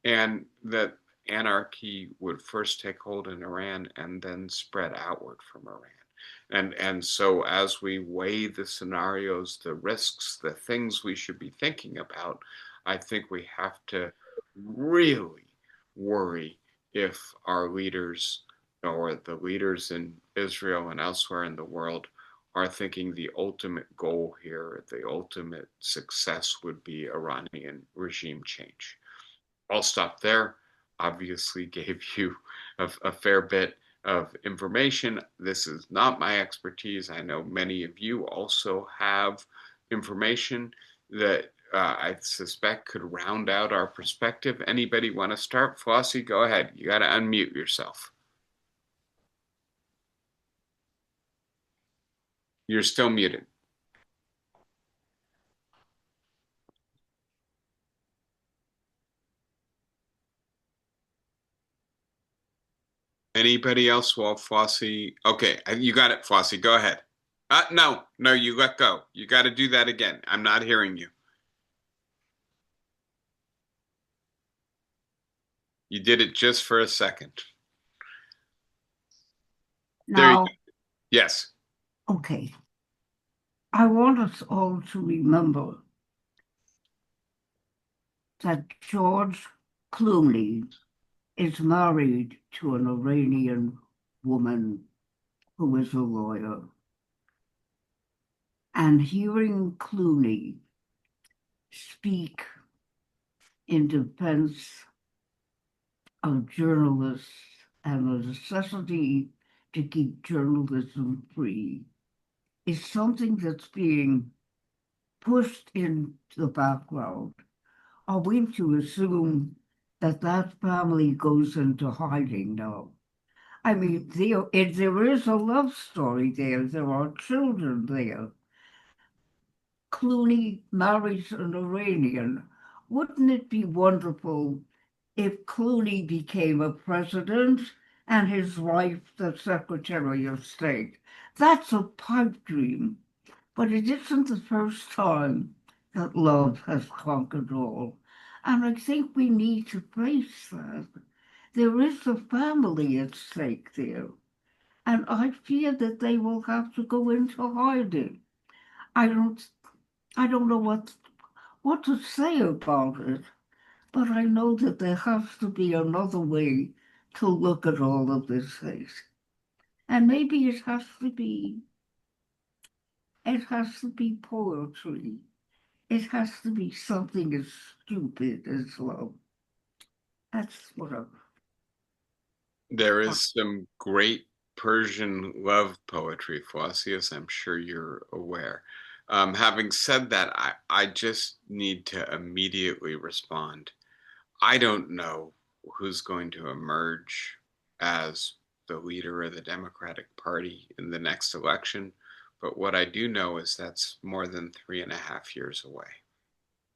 and that anarchy would first take hold in Iran and then spread outward from Iran. And so as we weigh the scenarios, the risks, the things we should be thinking about, I think we have to really worry if our leaders or the leaders in Israel and elsewhere in the world are thinking the ultimate goal here, the ultimate success would be Iranian regime change. I'll stop there. Obviously, gave you a fair bit of information. This is not my expertise. I know many of you also have information that I suspect could round out our perspective. Anybody want to start? Flossie, go ahead. You got to unmute yourself. You're still muted. Anybody else while Flossie? Okay, you got it, Flossie. Go ahead. No, you let go. You got to do that again. I'm not hearing you. You did it just for a second. There you go. Now, Yes. okay, I want us all to remember that George Clooney is married to an Iranian woman who is a lawyer. And hearing Clooney speak in defense of journalists and the necessity to keep journalism free is something that's being pushed into the background. Are we to assume that that family goes into hiding now? I mean, there is a love story there. There are children there. Clooney marries an Iranian. Wouldn't it be wonderful if Clooney became a president and his wife the Secretary of State? That's a pipe dream, but it isn't the first time that love has conquered all. And I think we need to face that. There is a family at stake there, and I fear that they will have to go into hiding. I don't I don't know what to say about it, but I know that there has to be another way to look at all of these things. And maybe it has to be poetry. It has to be something as stupid as love. That's what I There is some great Persian love poetry, Flossie, as I'm sure you're aware. Having said that, I just need to immediately respond. I don't know who's going to emerge as the leader of the Democratic Party in the next election, but what I do know is that's more than 3.5 years away,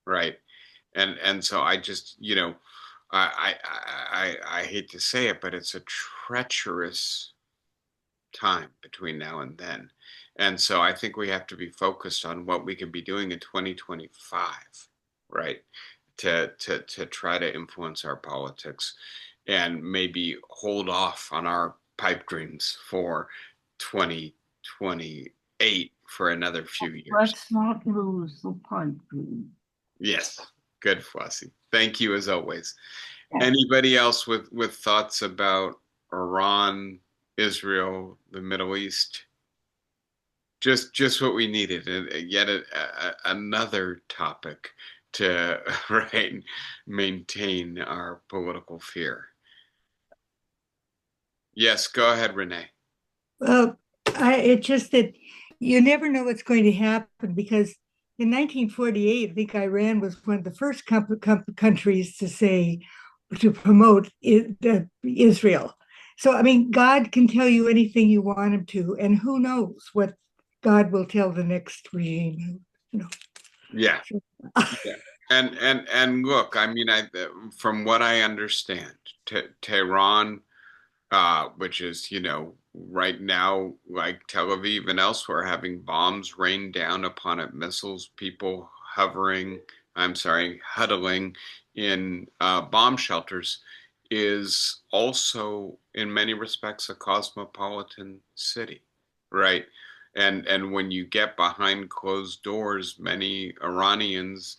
right? And so I just, I hate to say it, but it's a treacherous time between now and then. And so I think we have to be focused on what we can be doing in 2025, right? To try to influence our politics and maybe hold off on our pipe dreams for 2028 for another few years. let's not lose the pipe dream. Yes, good, Flossie. Thank you as always. Yes. Anybody else with thoughts about Iran, Israel, the Middle East? Just what we needed, and yet another topic to right maintain our political fear. Yes, go ahead, Renee. Well, it's just that you never know what's going to happen because in 1948, I think Iran was one of the first countries to say to promote Israel. So, I mean, God can tell you anything you want him to, and who knows what God will tell the next regime. You know. Yeah, So, yeah. And look, I mean, from what I understand, Tehran, which is, right now, like Tel Aviv and elsewhere, having bombs rain down upon it, missiles, people huddling in bomb shelters, is also, in many respects, a cosmopolitan city, right? And when you get behind closed doors, many Iranians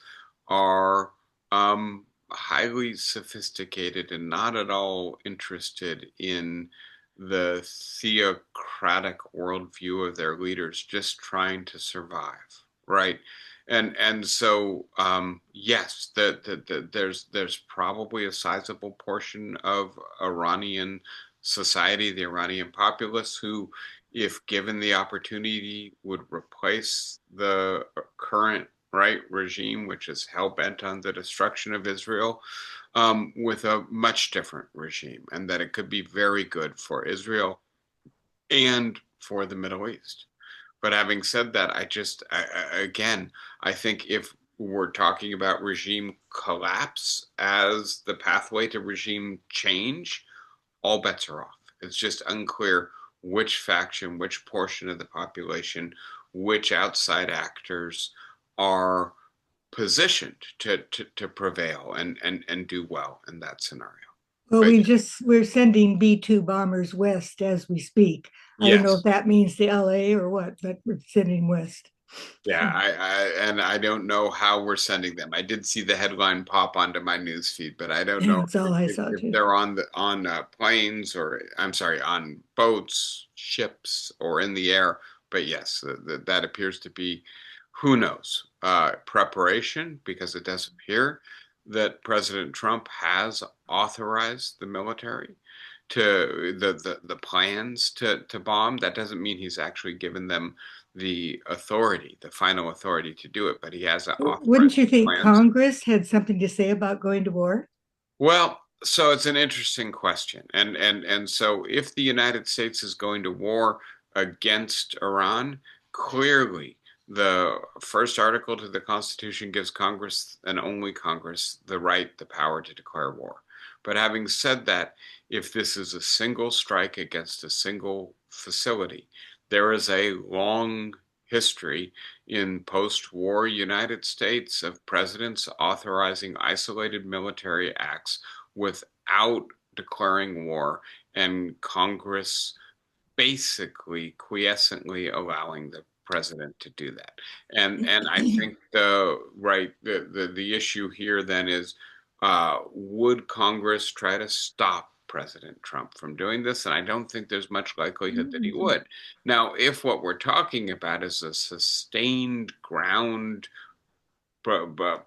are highly sophisticated and not at all interested in the theocratic worldview of their leaders, just trying to survive, right? And so yes, there's probably a sizable portion of Iranian society, the Iranian populace, who, if given the opportunity, would replace the current right regime, which is hell bent on the destruction of Israel, with a much different regime, and that it could be very good for Israel and for the Middle East. But having said that, again, I think if we're talking about regime collapse as the pathway to regime change, all bets are off. It's just unclear which faction, which portion of the population, which outside actors are positioned to prevail and do well in that scenario. well, But we're sending B-2 bombers west as we speak. I don't know yes, if that means to LA or what, but we're sending west. yeah, So, and I don't know how we're sending them. I did see the headline pop onto my news feed, but I don't yeah, know that's all I saw if too. they're on planes, or I'm sorry, on boats, ships, or in the air. But yes, that appears to be, who knows, preparation, because it does appear that President Trump has authorized the military to the plans to bomb. That doesn't mean he's actually given them the authority, the final authority to do it, but he has Wouldn't authorized you think plans. Congress had something to say about going to war? Well, so it's an interesting question. And so if the United States is going to war against Iran, clearly the first article to the Constitution gives Congress, and only Congress, the right, the power to declare war. But having said that, if this is a single strike against a single facility, there is a long history in post-war United States of presidents authorizing isolated military acts without declaring war, and Congress basically quiescently allowing the president to do that. And I think the issue here then is, would Congress try to stop President Trump from doing this, and I don't think there's much likelihood that he Mhm. would. Now, if what we're talking about is a sustained ground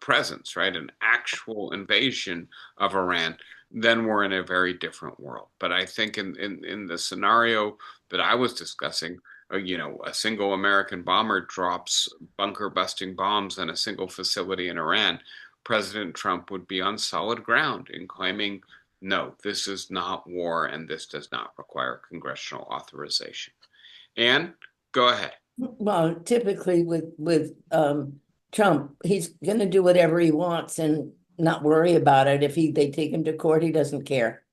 presence, right, an actual invasion of Iran, then we're in a very different world. But I think in the scenario that I was discussing, a single American bomber drops bunker busting bombs on a single facility in Iran, President Trump would be on solid ground in claiming, no, this is not war and this does not require congressional authorization. And go ahead. Well, typically with Trump, he's going to do whatever he wants and not worry about it. If they take him to court, he doesn't care.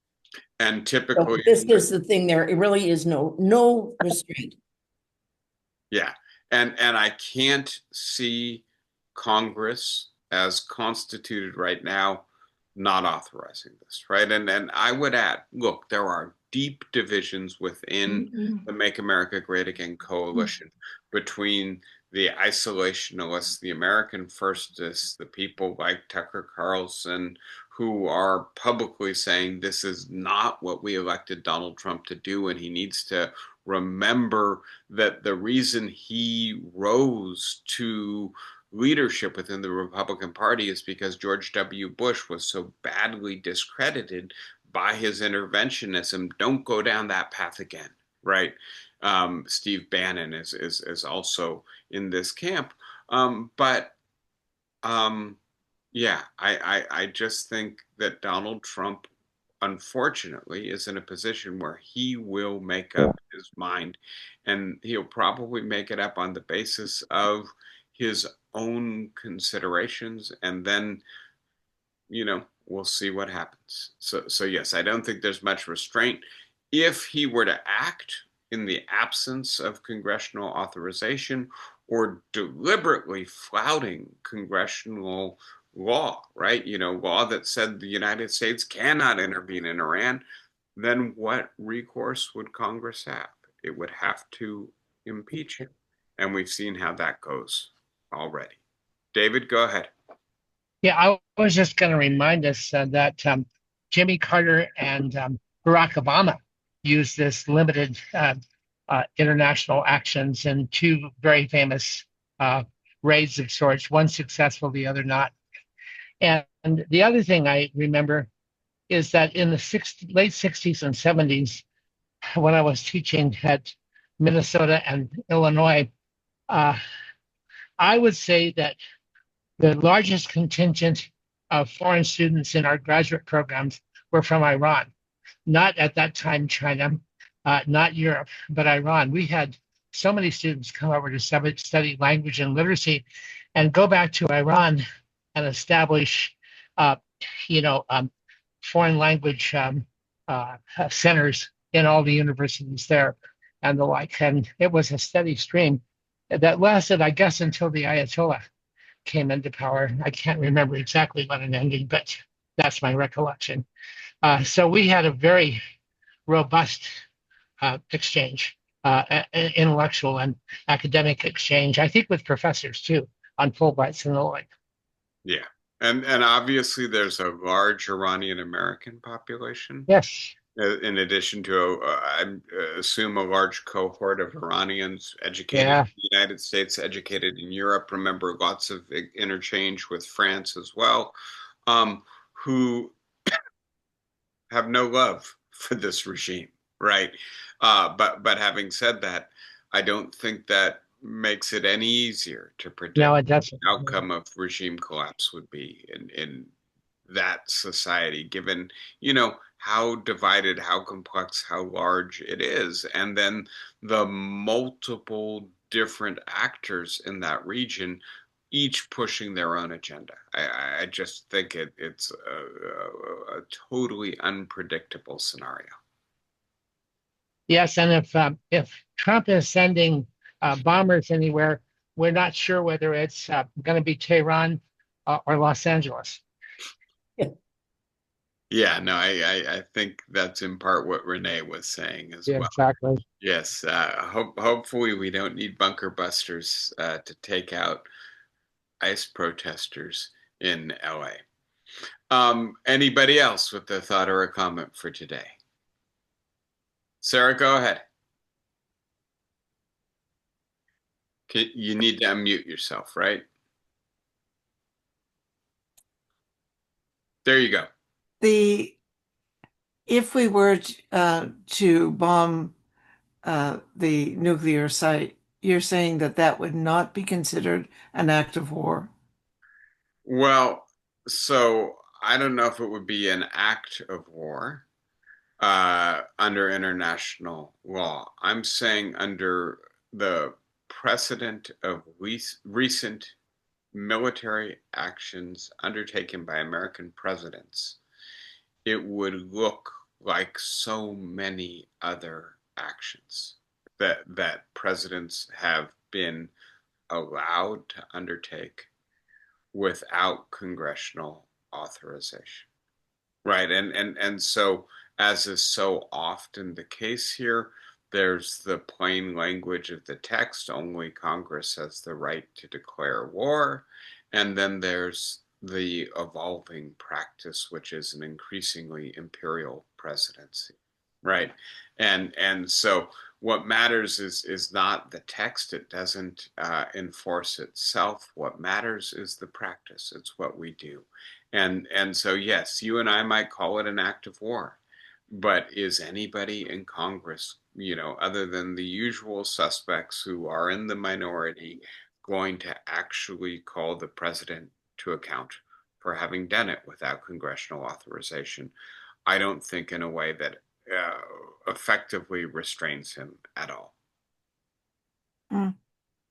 And So typically, this is the thing. There, it really is no restraint. yeah. And I can't see Congress as constituted right now not authorizing this, right? And I would add, look, there are deep divisions within Mhm. the Make America Great Again coalition between the isolationists, the American Firstists, the people like Tucker Carlson, who are publicly saying this is not what we elected Donald Trump to do, and he needs to remember that the reason he rose to leadership within the Republican Party is because George W. Bush was so badly discredited by his interventionism. Don't go down that path again, right? Steve Bannon is also in this camp. But yeah, I just think that Donald Trump, unfortunately, is in a position where he will make up his mind, and he'll probably make it up on the basis of his own considerations, and then, we'll see what happens. So yes, I don't think there's much restraint. If he were to act in the absence of congressional authorization or deliberately flouting congressional law, right? Law that said the United States cannot intervene in Iran, then what recourse would Congress have? It would have to impeach him. And we've seen how that goes already. David, go ahead. Yeah, I was just going to remind us that Jimmy Carter and Barack Obama used this limited international actions in two very famous uh, raids of sorts, one successful, the other not. And the other thing I remember is that in the late 60s and 70s, when I was teaching at Minnesota and Illinois, uh, I would say that the largest contingent of foreign students in our graduate programs were from Iran, not at that time China, not Europe, but Iran. We had so many students come over to study language and literacy and go back to Iran and establish, uh, you know, um, foreign language centers in all the universities there and the like. And it was a steady stream that lasted, I guess, until the Ayatollah came into power. I can't remember exactly when it ended, but that's my recollection. So we had a very robust exchange, intellectual and academic exchange, I think with professors too, on Fulbrights and the like. Yeah. And obviously there's a large Iranian American population, Yes. in addition to, I assume, a large cohort of Iranians educated Yeah. in the United States, educated in Europe. Remember, lots of interchange with France as well, who have no love for this regime, right? But having said that, I don't think that makes it any easier to No, predict it doesn't. the outcome of regime collapse would be in that society, given, how divided, how complex, how large it is, and then the multiple different actors in that region, each pushing their own agenda. I just think it's a totally unpredictable scenario. Yes, and if Trump is sending bombers anywhere, we're not sure whether it's going to be Tehran or Los Angeles. Yeah, no, I think that's in part what Renee was saying as Yeah, well. exactly. Yes, hopefully we don't need bunker busters to take out ICE protesters in LA. Anybody else with a thought or a comment for today? Sarah, go ahead. You need to unmute yourself, right? There you go. The if we were to bomb the nuclear site, you're saying that that would not be considered an act of war? Well, so I don't know if it would be an act of war under international law. I'm saying under the precedent of recent military actions undertaken by American presidents, it would look like so many other actions that presidents have been allowed to undertake without congressional authorization. Right. And so, as is so often the case here, there's the plain language of the text, only Congress has the right to declare war. And then there's the evolving practice, which is an increasingly imperial presidency. Right. And so what matters is not the text. It doesn't enforce itself. What matters is the practice. It's what we do. And so yes, you and I might call it an act of war, but is anybody in Congress, other than the usual suspects who are in the minority, going to actually call the president to account for having done it without congressional authorization? I don't think in a way that effectively restrains him at all. Mm.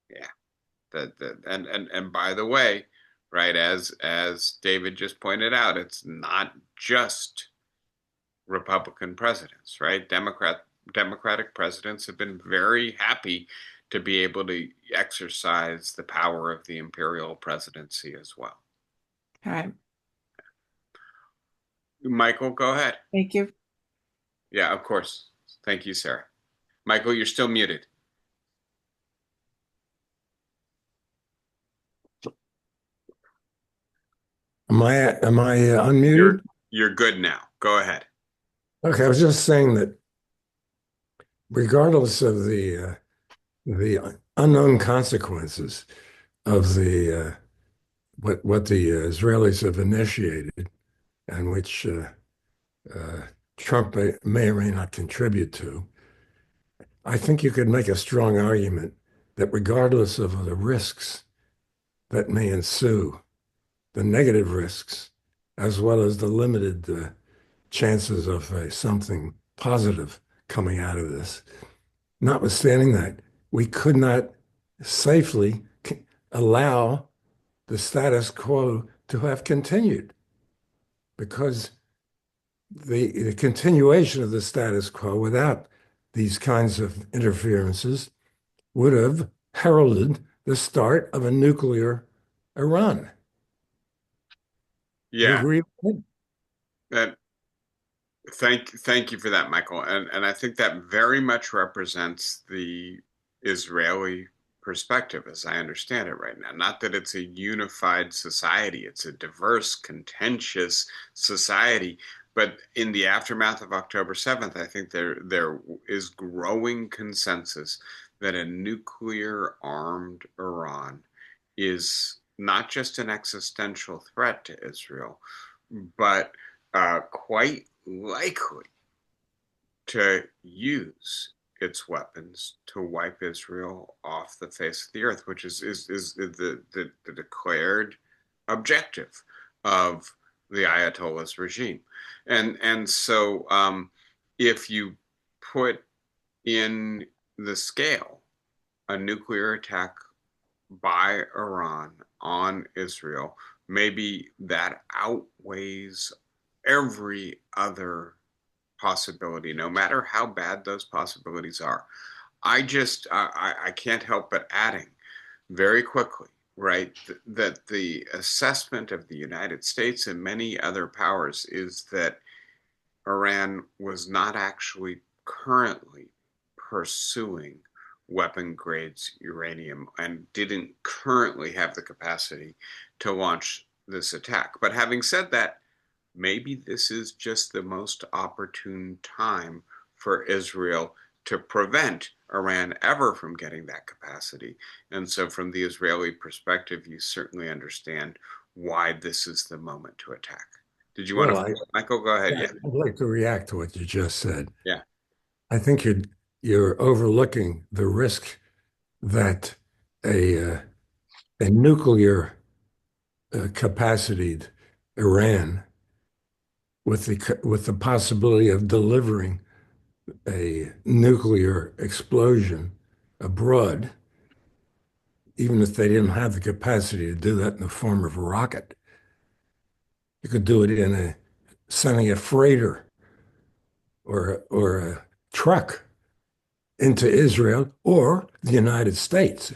Yeah. And by the way, right, as David just pointed out, it's not just Republican presidents, right? Democratic presidents have been very happy to be able to exercise the power of the imperial presidency as well. All right. Michael, go ahead. Thank you. Yeah, of course. Thank you, Sarah. Michael, you're still muted. Am I unmuted? You're good now. Go ahead. Okay, I was just saying that regardless of the unknown consequences of the what the Israelis have initiated, and which Trump may or may not contribute to, I think you could make a strong argument that regardless of the risks that may ensue, the negative risks, as well as the limited chances of something positive coming out of this. Notwithstanding that, we could not safely allow the status quo to have continued, because the continuation of the status quo without these kinds of interferences would have heralded the start of a nuclear Iran. You Yeah. agree with me? That thank you for that, Michael. And I think that very much represents the Israeli perspective, as I understand it right now. Not that it's a unified society, it's a diverse, contentious society. But in the aftermath of October 7th, I think there is growing consensus that a nuclear armed Iran is not just an existential threat to Israel, but quite likely to use its weapons to wipe Israel off the face of the earth, which is the declared objective of the Ayatollah's regime. And so if you put in the scale a nuclear attack by Iran on Israel, maybe that outweighs every other possibility, no matter how bad those possibilities are. I can't help but adding very quickly, right, that the assessment of the United States and many other powers is that Iran was not actually currently pursuing weapon grades uranium and didn't currently have the capacity to launch this attack. But having said that, maybe this is just the most opportune time for Israel to prevent Iran ever from getting that capacity. And so from the Israeli perspective, you certainly understand why this is the moment to attack. Did you want Well, to, Michael? Go ahead. Yeah. I'd like to react to what you just said. Yeah. I think you're overlooking the risk that a nuclear capacitated Iran with the possibility of delivering a nuclear explosion abroad, even if they didn't have the capacity to do that in the form of a rocket. You could do it in sending a freighter or a truck into Israel or the United States.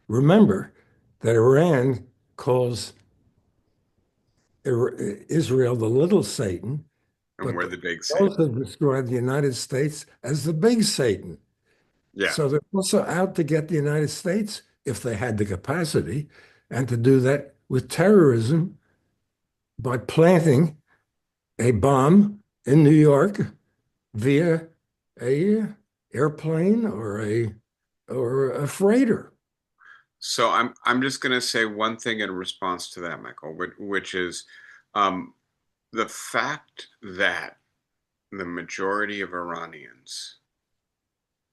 Remember that Iran calls Israel the little Satan, And but we're the big Satan. also describe the United States as the big Satan. Yeah. So they're also out to get the United States if they had the capacity, and to do that with terrorism by planting a bomb in New York via a airplane or a freighter. So I'm just going to say one thing in response to that, Michael, which is the fact that the majority of Iranians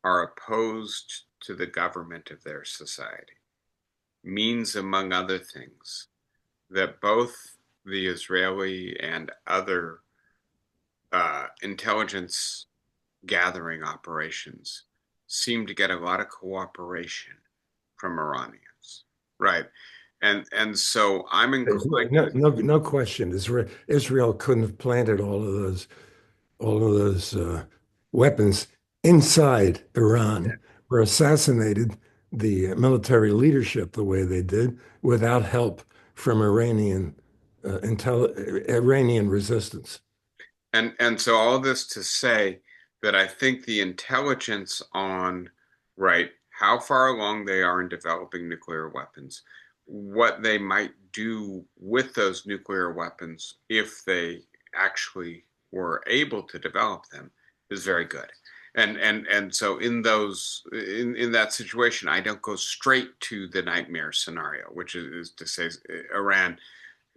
are opposed to the government of their society means, among other things, that both the Israeli and other intelligence gathering operations seem to get a lot of cooperation from Iranians, right? And so I'm inclined. No question. Israel couldn't have planted all of those weapons inside Iran or assassinated the military leadership the way they did without help from Iranian resistance. And so all this to say that I think the intelligence on, right, how far along they are in developing nuclear weapons, what they might do with those nuclear weapons if they actually were able to develop them is very good. And so in that situation, I don't go straight to the nightmare scenario, which is to say Iran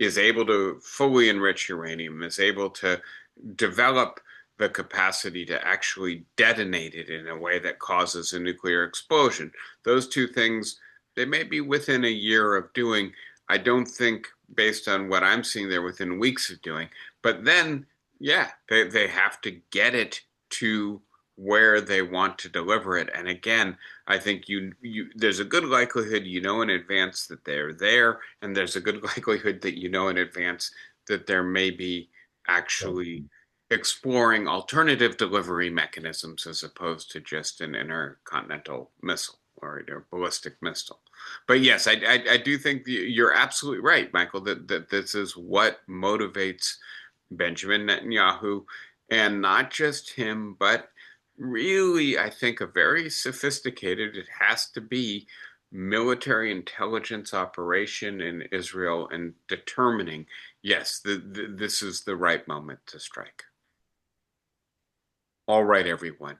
is able to fully enrich uranium, is able to develop the capacity to actually detonate it in a way that causes a nuclear explosion. Those two things, they may be within a year of doing. I don't think, based on what I'm seeing, they're within weeks of doing. But then, yeah, they have to get it to where they want to deliver it. And again, I think there's a good likelihood you know in advance that they're there, and there's a good likelihood that you know in advance that there may be actually exploring alternative delivery mechanisms as opposed to just an intercontinental missile or a ballistic missile. But yes, I do think you're absolutely right, Michael, that this is what motivates Benjamin Netanyahu, and not just him, but really, I think a very sophisticated, it has to be, military intelligence operation in Israel and determining, yes, this is the right moment to strike. All right, everyone.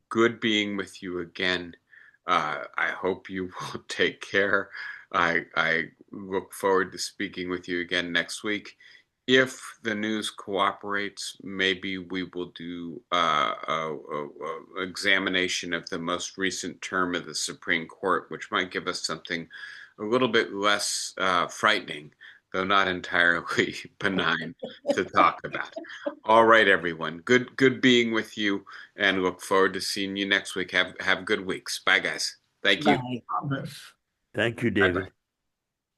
Good being with you again. I hope you will take care. I look forward to speaking with you again next week. If the news cooperates, maybe we will do a examination of the most recent term of the Supreme Court, which might give us something a little bit less frightening, though not entirely benign, to talk about. All right, everyone. Good being with you, and look forward to seeing you next week. Have good weeks. Bye, guys. Thank you. Bye. Others. Thank you, Bye-bye. David.